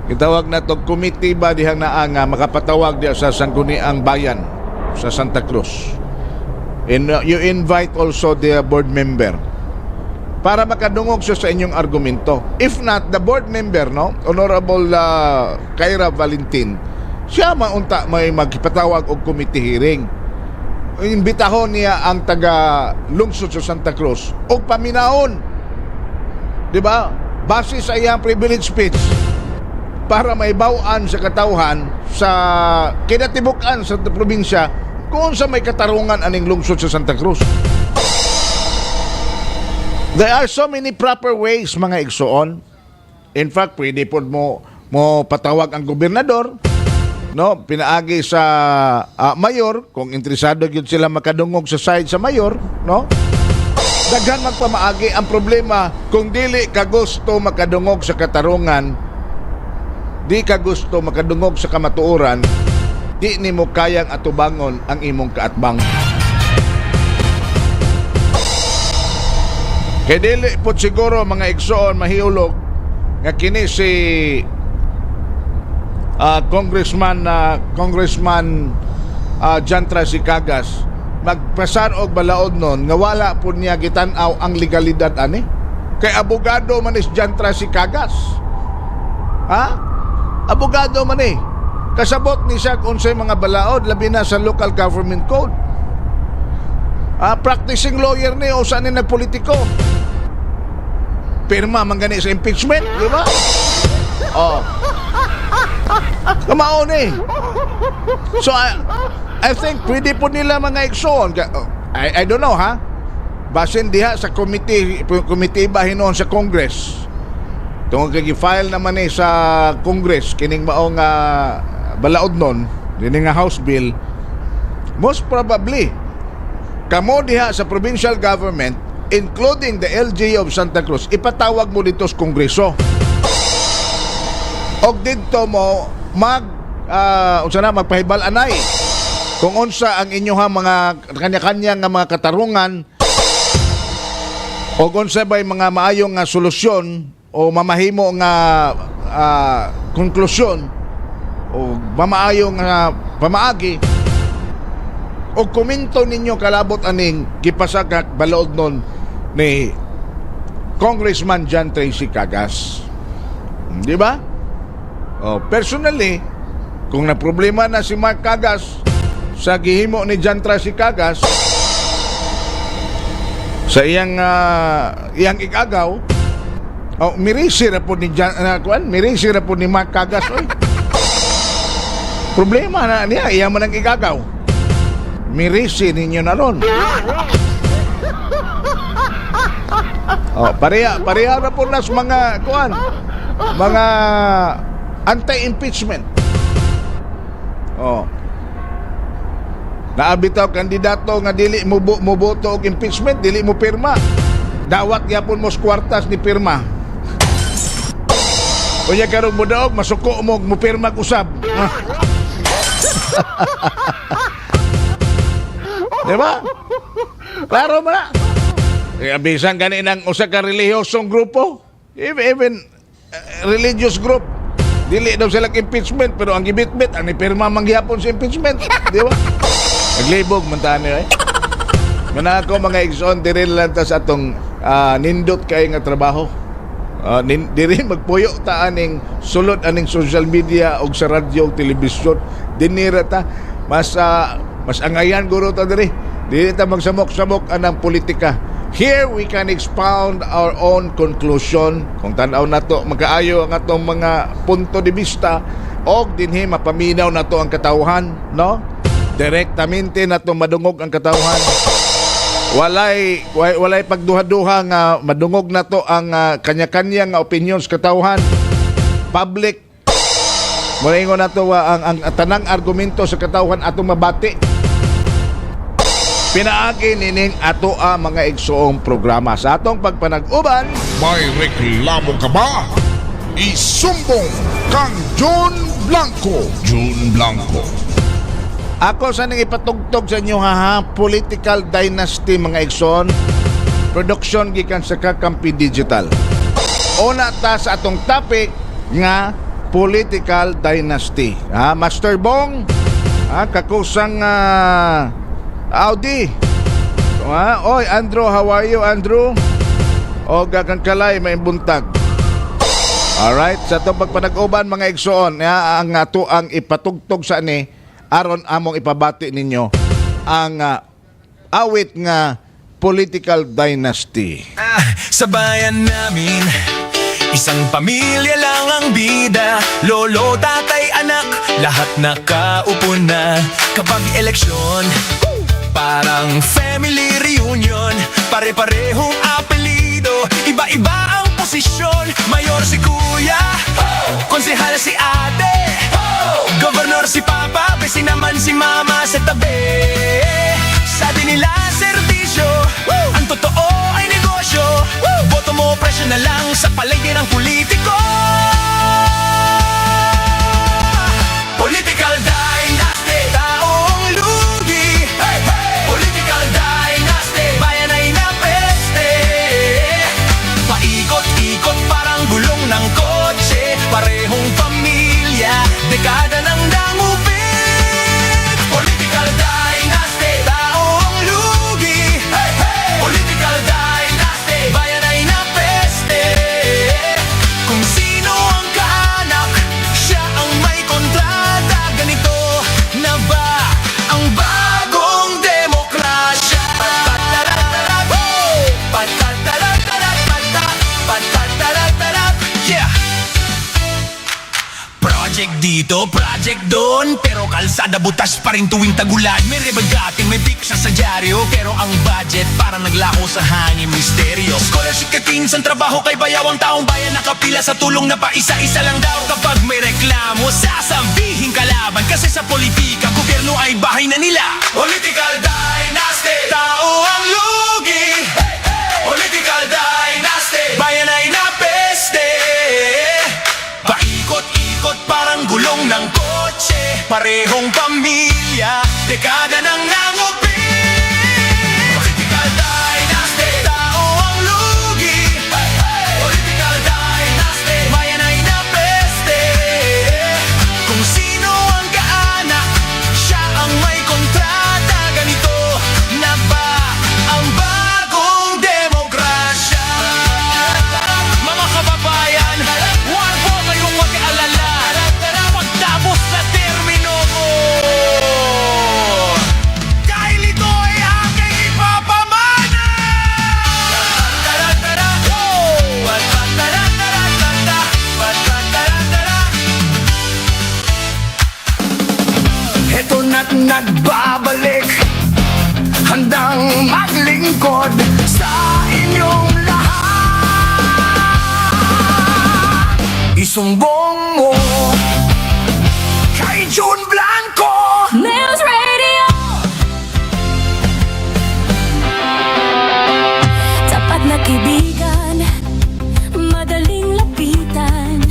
gitawag na to committee ba dihang naa nga makapatawag diha sa sangguniang bayan sa Santa Cruz. And you invite also the board member para makadungog siya sa inyong argumento. If not, the board member, no, Honorable Kyra Valentin, siya maunta may magpatawag og committee hearing. Imbitahon niya ang taga lungsod sa Santa Cruz og paminaon, di ba, base sa iyang privilege speech, para maibaw-an sa katawhan sa kinatibukan sa probinsya kung sa may katarungan aning lungsod sa Santa Cruz. There are so many proper ways mga igsoon. In fact, pwede po mo patawag ang gobernador, no, pinaagi sa mayor kung interesado gyud sila makadungog sa side sa mayor, no? Daghan magpamaagi. Ang problema kung dili ka gusto makadungog sa katarungan di ka gusto makadungog sa kamatuoran, di nimo kayang atubangon ang imong kaatbang. Kay dili po siguro mga igsoon mahiulog nga kini si Congressman Jan Trasicagas magpasar og balaod nun nga wala po niya gitan-aw ang legalidad ani. Kay abogado man is Jan Trasicagas. Ha? Abogado man eh. Kasabot ni siya kung sa mga balaod labi na sa local government code. Practicing lawyer ni o saan ni nagpolitiko. Pirma man gani sa impeachment, di ba? Kamaon eh. So I think pwede po nila mga igsoon. I don't know ha. Basin diha sa committee ba hinon sa Congress. Tungod kay file naman eh sa Congress kining maong balaod nun, dining nga House bill. Most probably kamo diha sa provincial government including the LGU of Santa Cruz ipatawag mo dito sa Kongreso. Og dito mo magpahibal-anay kung unsa ang inyoha mga kanya-kanya nga mga katarungan o unsa ba'y mga maayong nga solusyon o mamahimo nga konklusyon o mamaayong pamaagi o komento ninyo kalabot aning gipasagak balaod nun ni Congressman Jan Trasicagas. Di ba? Personally, kung na problema na si Mark Cagas sa gihimo ni Jan Trasicagas sa iyang igagaw, mirisi ra po ni mirisi ra po ni Mark Cagas oy. Problema na niya iya man ang igagaw. Mirisi ninyo na ron. Pareha na po nas mga mga anti-impeachment. Naabitaw kandidato nga dili mo boto og impeachment, dili mo pirma. Dawat gyapon mo kwartas ni pirma. Unya karong mo daog masuko mo pirma usab. Diba? Klaro mo na. Bisan kaninang usa ka relihiyosong grupo, even religious group, dili daw sila impeachment pero ang gibitbit ang nipirma manggihapon sa impeachment. Di ba? Naglibog man tani eh. Mana ako mga igsoon diri lang ta sa atong nindot kay nga trabaho. Diri magpuyo ta aning sulod aning social media og sa radyo ug telebisyon. Dinira ta mas angayan guro ta diri. Dili ta magsamok-samok anang politika. Here we can expound our own conclusion. Kung tan-aw nato magkaayo ang atong mga punto de vista og dinhi mapaminaw nato ang katawhan, no? Direktamente nato madungog ang katawhan. Walay pagduha-duha nga madungog nato ang kanya-kanya nga opinions katawhan. Public moingon nato ang tanang argumento sa katawhan atong mabati. Pinaagi nining ato mga igsoong programa sa atong pagpanag-uban. May reklamo ka ba? Isumbong kang John Blanco. John Blanco. Ako sa nang ipatugtog sa inyo political dynasty mga igsoon. Production gikan sa Kakampi Digital. Una ta sa atong topic nga political dynasty. Master Bong, kakusang Audi. Oy, Andrew, how are you, Andrew? O gagang kalay, may buntag. Alright, sa itong pagpanag-uban mga igsoon, ang ato ang ipatugtog sa ni aron among ipabati ninyo ang awit nga political dynasty. Sa bayan namin, isang pamilya lang ang bida. Lolo, tatay, anak, lahat nakaupo na. Kapag eleksyon, parang family reunion. Pare-parehong apelido, iba-iba ang posisyon. Mayor si kuya, konsehal si ate, gobernador si papa, besi naman si mama sa tabi. Sabi nila serbisyo, ang totoo ay negosyo. Boto mo presyo na lang sa paligid ng politiko. dito, project doon. Pero kalsada butas pa rin tuwing tagulan. May rebagating, may biksa sa dyaryo. Pero ang budget para naglaho sa hangin misteryo. Scholarship kay pinsan, trabaho kay bayawang taong bayan. Nakapila sa tulong na pa isa-isa lang daw. Kapag may reklamo, sasabihin kalaban. Kasi sa politika, gobyerno ay bahay na nila. Political dynasty, tao ang lugi. Political dynasty, bayan ay napeste. Paikot-ikot parang gulong ng kotse. Parehong pamilya, dekada nang nangupi. Political dynasty, tao ang lugi. Political dynasty, bayan ay napeste. Kung sino ang kaanak, siya ang may kontrata. Ganito na ba ang bagong demokrasya? Mga kababayan, huwag po kayong mag-alala. Pagtapos na termino ko, dahil ito ay aking ipapamana. Ito na't nagbabalik, handang maglingkod sa inyong lahat. Isumbong mo kay June Blanco. News Radio. Tapat na kaibigan, madaling lapitan.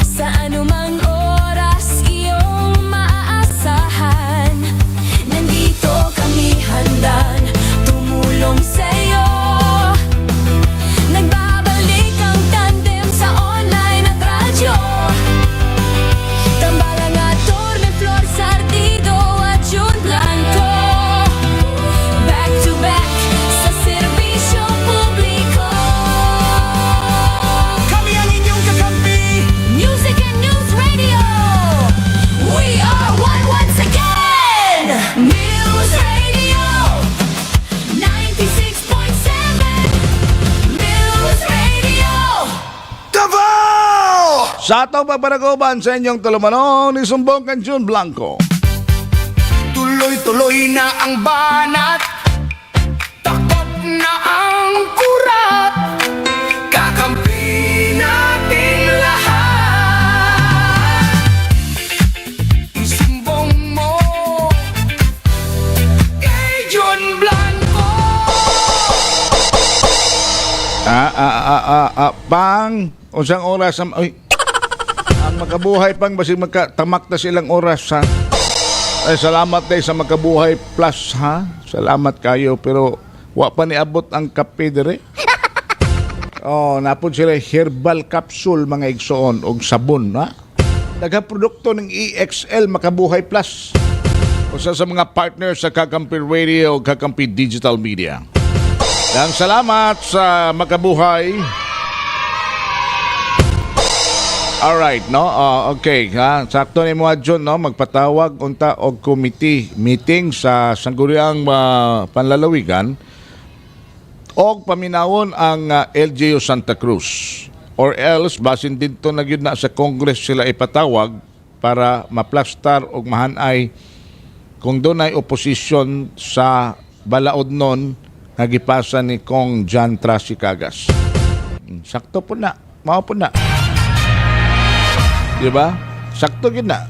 Sa anumang oras iyong maaasahan. Nandito kami handang tumulong sa'yo. Nagbabalik ang tandem sa online at radyo. Tambalang ator, may Flor Sardido at June Blanco. Back to back sa serbisyo publiko. Kami ang inyong kakampi. Music and News Radio. We are one once again. News Radio 96.7. News Radio. Davao! Sa atong pagpanaguban sa inyong tulumanon, isumbong kang June Blanco. Tuloy-tuloy na ang banat. Takot na ang kurat. Kakampi natin lahat. Isumbong mo kay John Blanco. Pang, unsang oras ang... Ay, ang makabuhay pang, basig magkatamak na silang oras, ha? Ay, salamat tayo sa Makabuhay Plus, ha? Salamat kayo, pero wa pa niabot ang kape dire. Oh, napon sila herbal capsule, mga igsoon, og sabon, ha? Nagaprodukto ng EXL Makabuhay Plus. Usa sa mga partners sa Kakampi Radio, Kakampi Digital Media. Ang salamat sa Makabuhay. Alright, no? Okay, ha? Sakto ni mga John, no? Magpatawag unta og committee meeting sa Sangguniang Panlalawigan og paminawon ang LGU Santa Cruz. Or else, basin dito na yun na sa Congress sila ipatawag para maplastar og mahanay kung doon ay oposisyon sa balaod nun nagipasa ni Kong John Trasicagas. Sakto po na. Mao po na. Diba? Sakto gid na.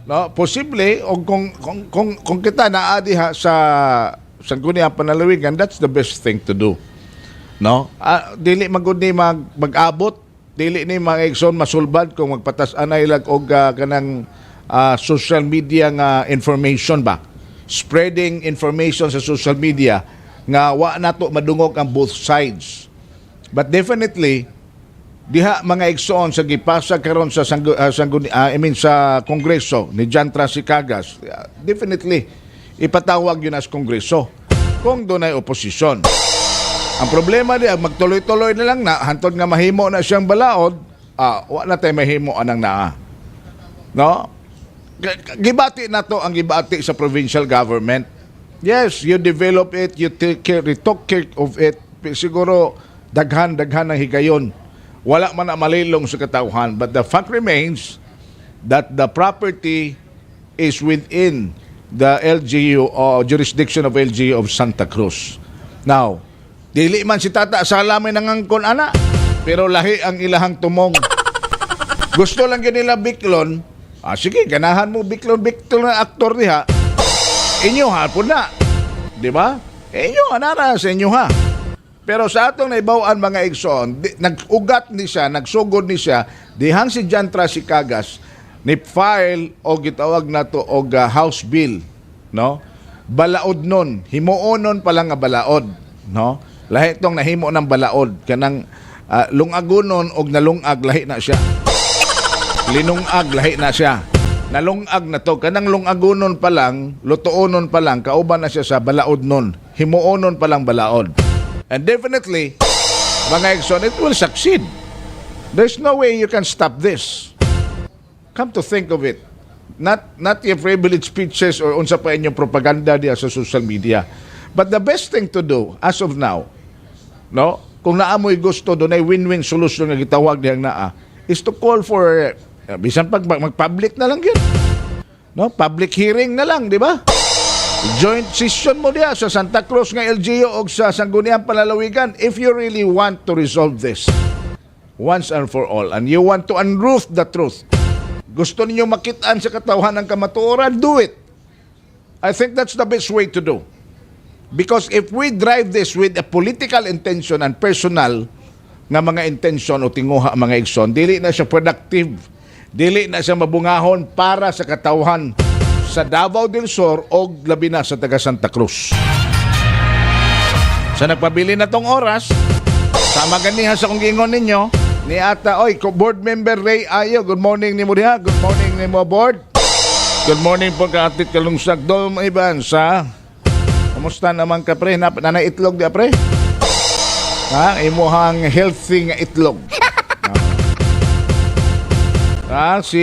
No, posible og kung kita naa diha sa Sangguniang Panlalawigan, that's the best thing to do. No? Dili magud ni mag-abot, dili ni mga igsoon masulbad kung magpatas-an ilag og kanang social media nga information ba. Spreading information sa social media nga wa nato madungog ang both sides. But definitely diha mga igsoon sa gipasa karon sa sa Kongreso ni John Trasicagas, definitely ipatawag yun as Kongreso kung doon ay oposisyon. Ang problema diya, magtuloy-tuloy na lang na hantod nga mahimo na siyang balaod, wa na tayo mahimo anang naa. No? Gibati na to ang gibati sa provincial government. Yes, you develop it, you take care, you took care of it. Siguro daghan ng higayon. Wala man na malilong sa katauhan. But the fact remains, that the property is within the LGU or jurisdiction of LGU of Santa Cruz. Now, dili man si tata sa halaman nangangkon ana, pero lahi ang ilahang tumong. Gusto lang yun nila biklon, sige, ganahan mo biklon na aktor diha, inyo ha po na. Di ba? Inyo, anara sa inyo ha. Pero sa atong naibawaan mga igsoon, nag-ugat ni siya, nagsugod ni siya, dihang si Jan Trasicagas, ni file o gitawag na to og House Bill, no? Balaod nun, himuonon pa lang nga balaod, no? Lahi itong nahimo ng balaod, kanang lungagonon og nalungag lahi na siya. Linungag lahi na siya. Nalungag na to, kanang lungagonon pa lang, lutoonon pa lang, kauban na siya sa balaod nun. Himuonon pa lang balaod. And definitely, mga igsoon, it will succeed. There's no way you can stop this. Come to think of it, not your privileged speeches or unsa pa inyong propaganda diya sa social media. But the best thing to do as of now, no, kung naamoy gusto doon ay win-win solution nga gitawag diyang naa, is to call for bisan pag mag-public na lang yun. No, public hearing na lang, di ba? Joint session mo diya sa Santa Cruz nga LGU o sa Sangguniang Palalawigan if you really want to resolve this once and for all and you want to unroof the truth. Gusto niyo makitaan sa katawhan ng kamatuoran, do it. I think that's the best way to do. Because if we drive this with a political intention and personal nga mga intention o tinguha mga igsoon, dili na siya productive, dili na siya mabungahon para sa katawhan sa Davao del Sur o labi na sa taga Santa Cruz. Sa nagpabili na tong oras, sama ganiha sa kong gingon ninyo, ni ata, board member Ray Ayo, good morning ni mo diha, good morning ni mo board. Good morning po ka atit kalungsag Dom Evans, ha? Kumusta naman ka pre? Nanay itlog di pre? Ha? Imuhang healthy nga itlog. Si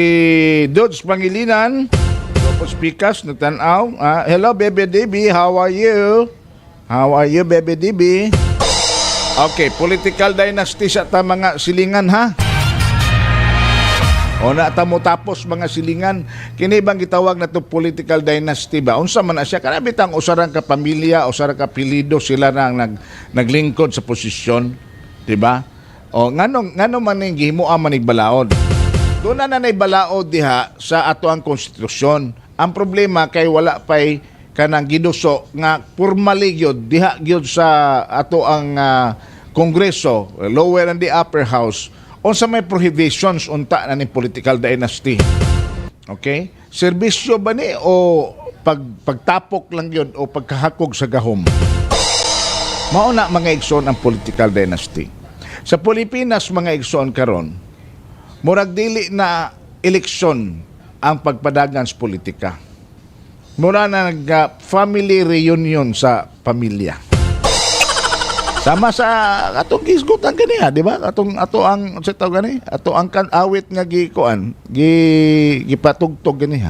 Dodge Pangilinan, Topos Picas, nagtanaw. Hello, Bebe DB, how are you? How are you, Bebe DB? Okay, political dynasty sa ta mga silingan, ha? O na ta mo tapos mga silingan, kini bang gitawag na to political dynasty ba? Unsa man na siya? Karabitang usarang ka pamilya, usarang ka apelyido sila na naglingkod sa posisyon, di ba? O ngano man ning gihimuan man balaod. Doon na balaod diha sa ato ang konstitusyon. Ang problema kay wala pay kanang giduso nga formally gyud diha gyud sa ato ang Kongreso, lower and the upper house, unsa may prohibitions unta na ni political dynasty. Okay? Serbisyo ba ni o pagtapok lang yun o pagkahakog sa gahom? Mao na mga igsoon ang political dynasty. Sa Pilipinas mga igsoon karon, murag dili na eleksyon ang pagpadagan sa politika. Mura na family reunion sa pamilya. Sama sa atong gisgutan ganiha, di ba? Ato ang sa tawag gani, ato ang awit nga gipatugtog ganiha.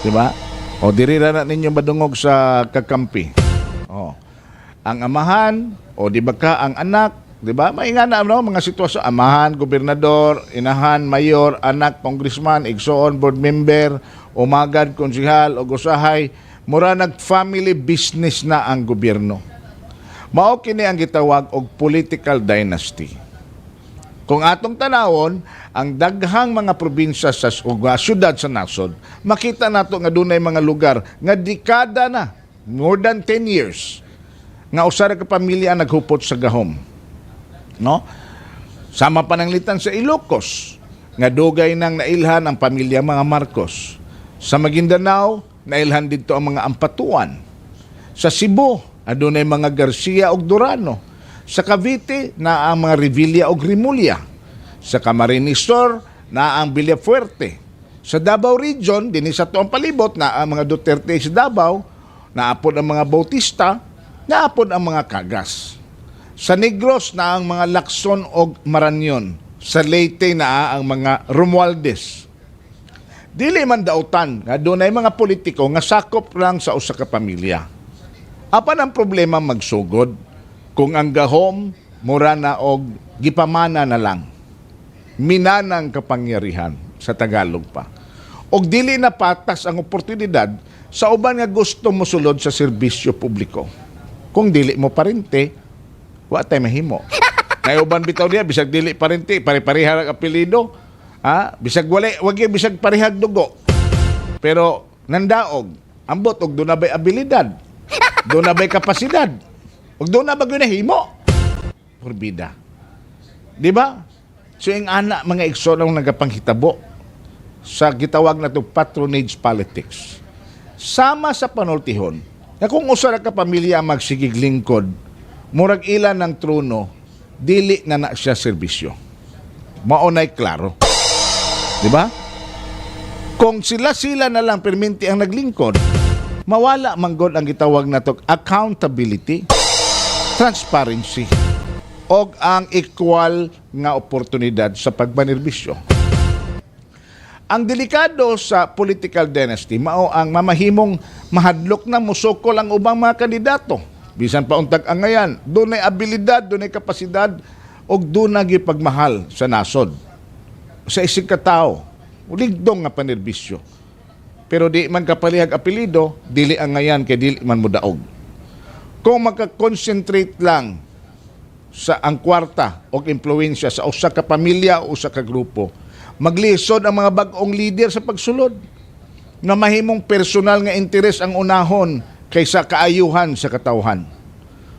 Di ba? O diri na ninyo madungog sa kakampi. O ang amahan o di ba ka ang anak, di ba? Maingana no mga sitwasyon, amahan, gobernador, inahan, mayor, anak, congressman, igsoon, board member, umagad, konsehal o usahay, mura nag family business na ang gobyerno. Mao kini ang gitawag og political dynasty. Kung atong tanawon, ang daghang mga probinsya sa syudad sa nasod, makita nato nga dunay mga lugar nga dekada na, more than 10 years, nga usara ka pamilya ang naghupot sa gahom. No? Sama pananglitan sa Ilocos, nga dugay nang nailhan ang pamilya mga Marcos. Sa Maguindanao, nailhan dito ang mga Ampatuan. Sa Cebu, adunay mga Garcia ug Durano. Sa Cavite, na ang mga Revilla ug Rimulya. Sa Camarines Sur, na ang Villafuerte. Sa Davao Region, dinhi sa tuang palibot, na ang mga Duterte sa Davao, naapod ang mga Bautista, naapod ang mga Cagas. Sa Negros, na ang mga Lacson ug Marañon. Sa Leyte, na ang mga Romualdez. Dili man dautan nga dunay mga politiko nga sakop lang sa usa ka pamilya. Apan ang problema magsugod kung ang gahom mura na og gipamana na lang. Minanang kapangyarihan. sa Tagalog pa. Og dili na patas ang oportunidad sa uban nga gusto mo sulod sa serbisyo publiko. Kung dili mo parente, wa tay mahimo. Kay uban bitaw niya bisag dili parente, pare-pareha ang apelyido, bisag wag gyud bisag parehag dugo. Pero nandaog, ambot og doon na ba'y abilidad, doon na ba'y kapasidad, og doon na ba gyud nahimo? Purbida. Di ba? So yung anak mga igsoon ang nagapanghitabo sa gitawag na to patronage politics. Sama sa panultihon, na kung usa ra ka pamilya ang magsigig lingkod, murag ilan ng trono, dili na siya serbisyo. Maunay klaro. Di ba? Kung sila na lang perminti ang naglingkod, mawala manggod ang gitawag na to accountability, transparency, o ang equal nga oportunidad sa pagbanerbisyo. Ang delikado sa political dynasty mao ang mamahimong mahadlok na musukol ang ubang mga kandidato. Bisan pa untag ang ngayan, dunay abilidad, dunay kapasidad, o dunay gipagmahal sa nasod. Sa isig ka tao, uligdong nga panerbisyo. Pero di man kapalihag apelido, dili ang ngayan kay dili man mo daog. Kung makakonsentrate lang sa ang kwarta o impluwensya sa usa ka pamilya o usa ka grupo, maglisod ang mga bag-ong leader sa pagsulod na mahimong personal nga interes ang unahon kaysa kaayuhan sa katawhan.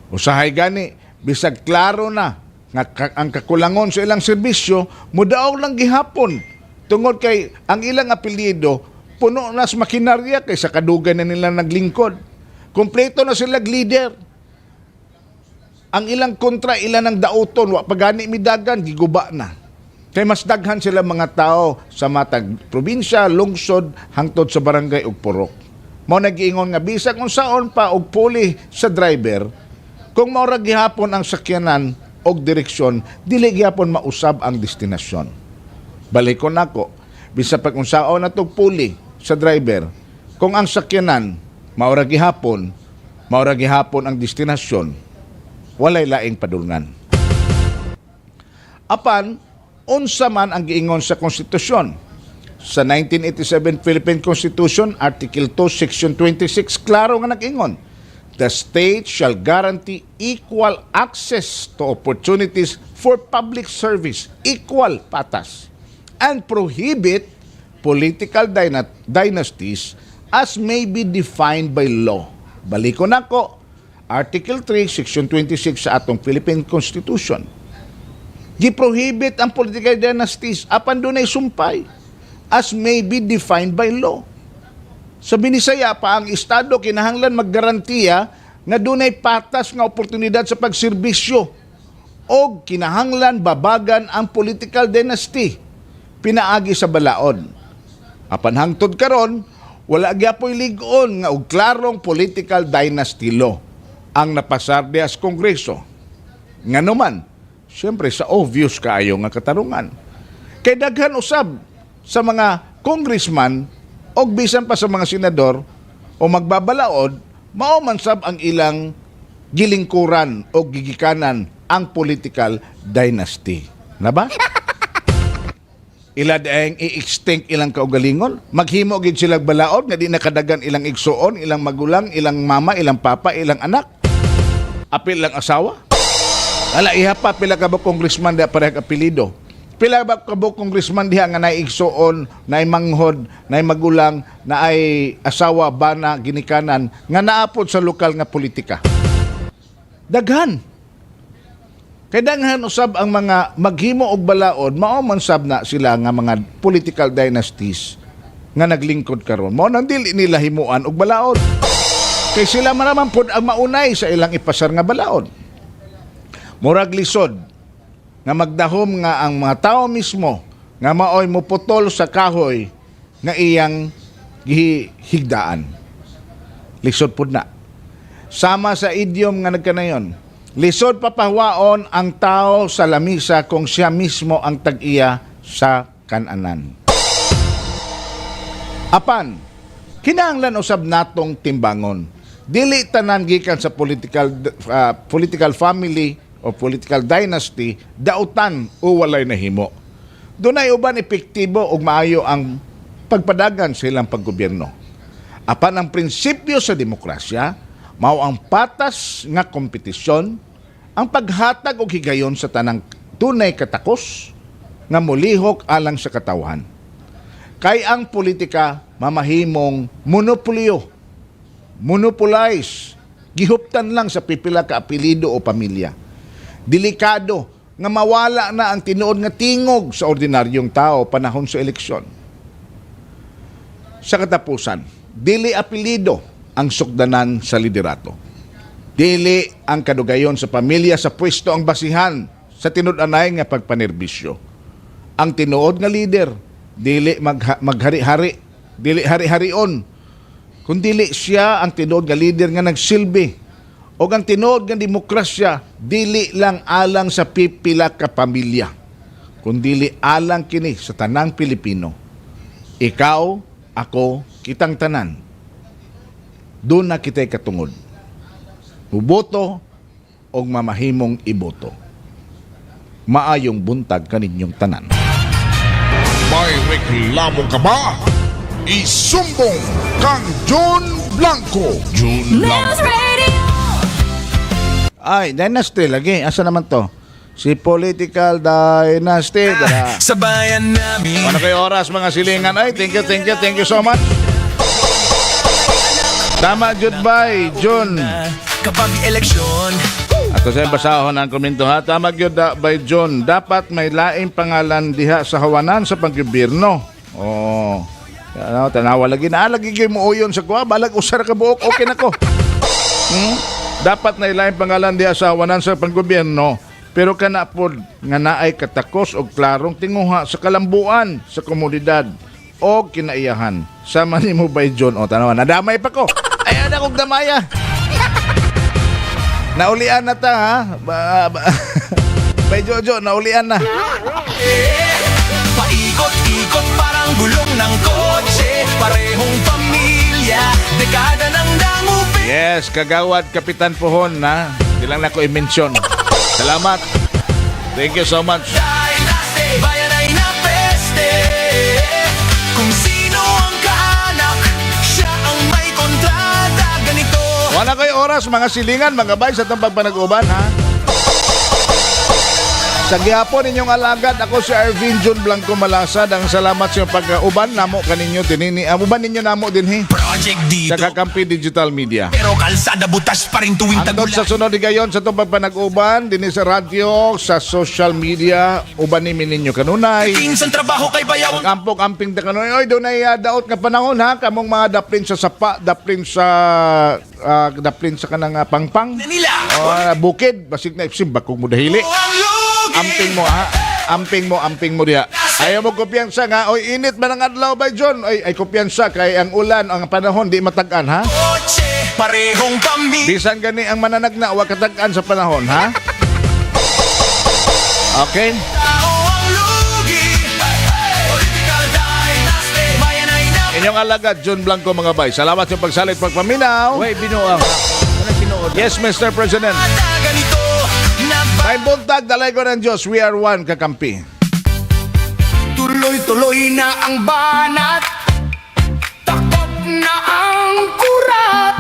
Usahay gani, bisag klaro na nga ang kakulangon sa ilang serbisyo, mudaog lang gihapon tungod kay ang ilang apelyido puno na sa makinarya kaysa kadugan na nila naglingkod. Kompleto na sila leader. Ang ilang kontra, ilan ang dauton, wa pagani midagan, giguba na. Kay mas daghan sila mga tao sa matag probinsya, lungsod, hangtod sa barangay ug purok. Mao nag-iingon nga bisag unsaon pa og puli sa driver, kung mao ra gihapon ang sakyanan og direksyon, dili gihapon mausab ang destinasyon. Balikon nako, bisag pag unsaon na tog puli sa driver, kung ang sakyanan mao ra gihapon ang destinasyon, walay laing padulngan. Apan unsa man ang giingon sa konstitusyon. Sa 1987 Philippine Constitution, Article 2, Section 26, klaro nga nag-ingon, the state shall guarantee equal access to opportunities for public service, equal patas, and prohibit political dynasties as may be defined by law. Balikon nako, Article 3, Section 26 sa atong Philippine Constitution. Giprohibit ang political dynasties apan dunay sumpay as may be defined by law. Sa Binisaya pa ang Estado kinahanglan maggarantiya nga dunay patas nga oportunidad sa pagserbisyo o kinahanglan babagan ang political dynasty pinaagi sa balaod. Apan hangtod karon wala gyapoy lig-on nga og klarong political dynasty law ang napasarde sa Kongreso. Nganuman, siyempre sa obvious kaayo nga katarungan. Kay daghan usab sa mga congressman o bisan pa sa mga senador o magbabalaod, mao man sab ang ilang gilingkuran o gigikanan ang political dynasty. Na ba? Ila daing i-extinct ilang kaugalingon, maghimo gid sila balaod nga di nakadagan ilang igsuon, ilang magulang, ilang mama, ilang papa, ilang anak. Apil lang asawa. Ala iha pa pila ka ba congressman diha parehag apelyido. Pila ba ka ba congressman diha nga naay igsuon, naay manghod, naay magulang, naay asawa, bana, ginikanan nga naapod sa lokal nga politika. Daghan. Kay daghan usab ang mga maghimo og balaod, mao man sab na sila nga mga political dynasties nga naglingkod karon. Mao nang dili nila himuan og balaod. Kay sila man naman pud ang maunay sa ilang ipasar nga balaod. Murag lisod nga magdahom nga ang mga tao mismo nga maoy muputol sa kahoy nga iyang gihigdaan. Lisod pud na. Sama sa idiom nga nagkanayon, lisod papahwaon ang tao sa lamisa kung siya mismo ang tag-iya sa kananan. Apan, kinahanglan usab natong timbangon. Dili tanan gikan sa political family o political dynasty, dautan o walay nahimo. Dunay uban epektibo ug maayo ang pagpadagan sa ilang paggobyerno. Apan ang prinsipyo sa demokrasya mao ang patas nga kompetisyon, ang paghatag og higayon sa tanang tunay katakos nga mulihok alang sa katawhan. Kay ang politika mamahimong monopolize, gihuptan lang sa pipila ka apelido o pamilya. Delikado nga mawala na ang tinuod nga tingog sa ordinaryong tao panahon sa eleksyon. Sa katapusan, dili apelido ang sukdanan sa liderato. Dili ang kadugayon sa pamilya sa pwesto ang basihan sa tinud-anay nga pagpanerbisyo. Ang tinuod nga lider, dili maghari-hari, dili hari-harion, kundili siya ang tinuod nga lider nga nagsilbi. O ang tinuod nga demokrasya, dili lang alang sa pipila ka pamilya, kundili alang kini sa tanang Pilipino. Ikaw, ako, kitang tanan. Doon na kita'y katungod. Muboto o mamahimong iboto. Maayong buntag kaninyong tanan. May reklamo ka ba? Isumbong kang John Blanco. John News Blanco. Radio. Ay, Dynasty lagi. Asa naman to? Si Political Dynasty. Dara. Sa bayan namin. Ano kayo oras mga silingan? Ay, thank you so much. Tama, goodbye, John. Kapag eleksyon, Ato sa basahon ang komento ha. Tama gyud by John. Dapat may laing pangalan diha sa hawanan sa paggobyerno. Oh. Ano, tanawa lagi na lagi gyud mo uyon sa kuha. Balag usar ka buok. Okay na ko. Dapat na laing pangalan diha sa hawanan sa paggobyerno. Pero kana pod nga naay katakos og klarong tinguha sa kalambuan sa komunidad o kinaiyahan. Sama nimo by John. O tanawa, nadamay pa ko. Ay ana kog damaya. Naulian na ta ha. Bay Jojo, naulian na. paikot-ikot parang gulong ng kotse. Parehong pamilya, dekada ng dangupi. Yes, kagawad Kapitan Puhon na. Di lang na ko i-mention. Salamat. Thank you so much. Dynasty, bayan ay napeste. Kung sino ang kaanak, siya ang may kontrata. Ganito. Wala kayo oras, mga silingan, mga bay, sa itong pagpanag-uban, ha? Sa gihapon ninyong alagad, ako si Arvin John Blanco Malasad. Ang salamat sa pag-uban namo kaninyo dinini. Uban ninyo namo din, he? Project dito. Sa Kakampi Digital Media. Pero kalsada butas pa rin tuwing Andot sa tagulan. sunod di gayon sa itong pagpanag-uban, din sa radyo, sa social media, uban ni ninyo kanunay. Minsan trabaho kay bayawang Ampong-amping da kanunay. Oy, doon ay daot nga panahon, ha? Kamong mga daplin sa sapa, daplin sa kanang pangpang. nila. Bukid, basig na ipsim, bakong mo dahili. Ang lugi. Amping mo, ha? Amping mo diha. Ayaw mo kumpiyansa nga. Oy, init man ang adlaw ba, John? Ay kumpiyansa kay ang ulan, ang panahon di matagan, ha? Kotse, parehong pamilya. Bisan gani ang mananagna, wa katagan sa panahon, ha? Okay? Tao ang lugi. Political dynasty, bayan ay napeste. Inyong alagad, John Blanco, mga bay. Salamat sa pagsalit, pagpaminaw. Way, binuang. Walang binuod. Yes, Mr. President. Ganito, May buntag, dalay ko ng Diyos. We are one, Kakampi. tuloy-tuloy na ang banat. Takot na ang kurat.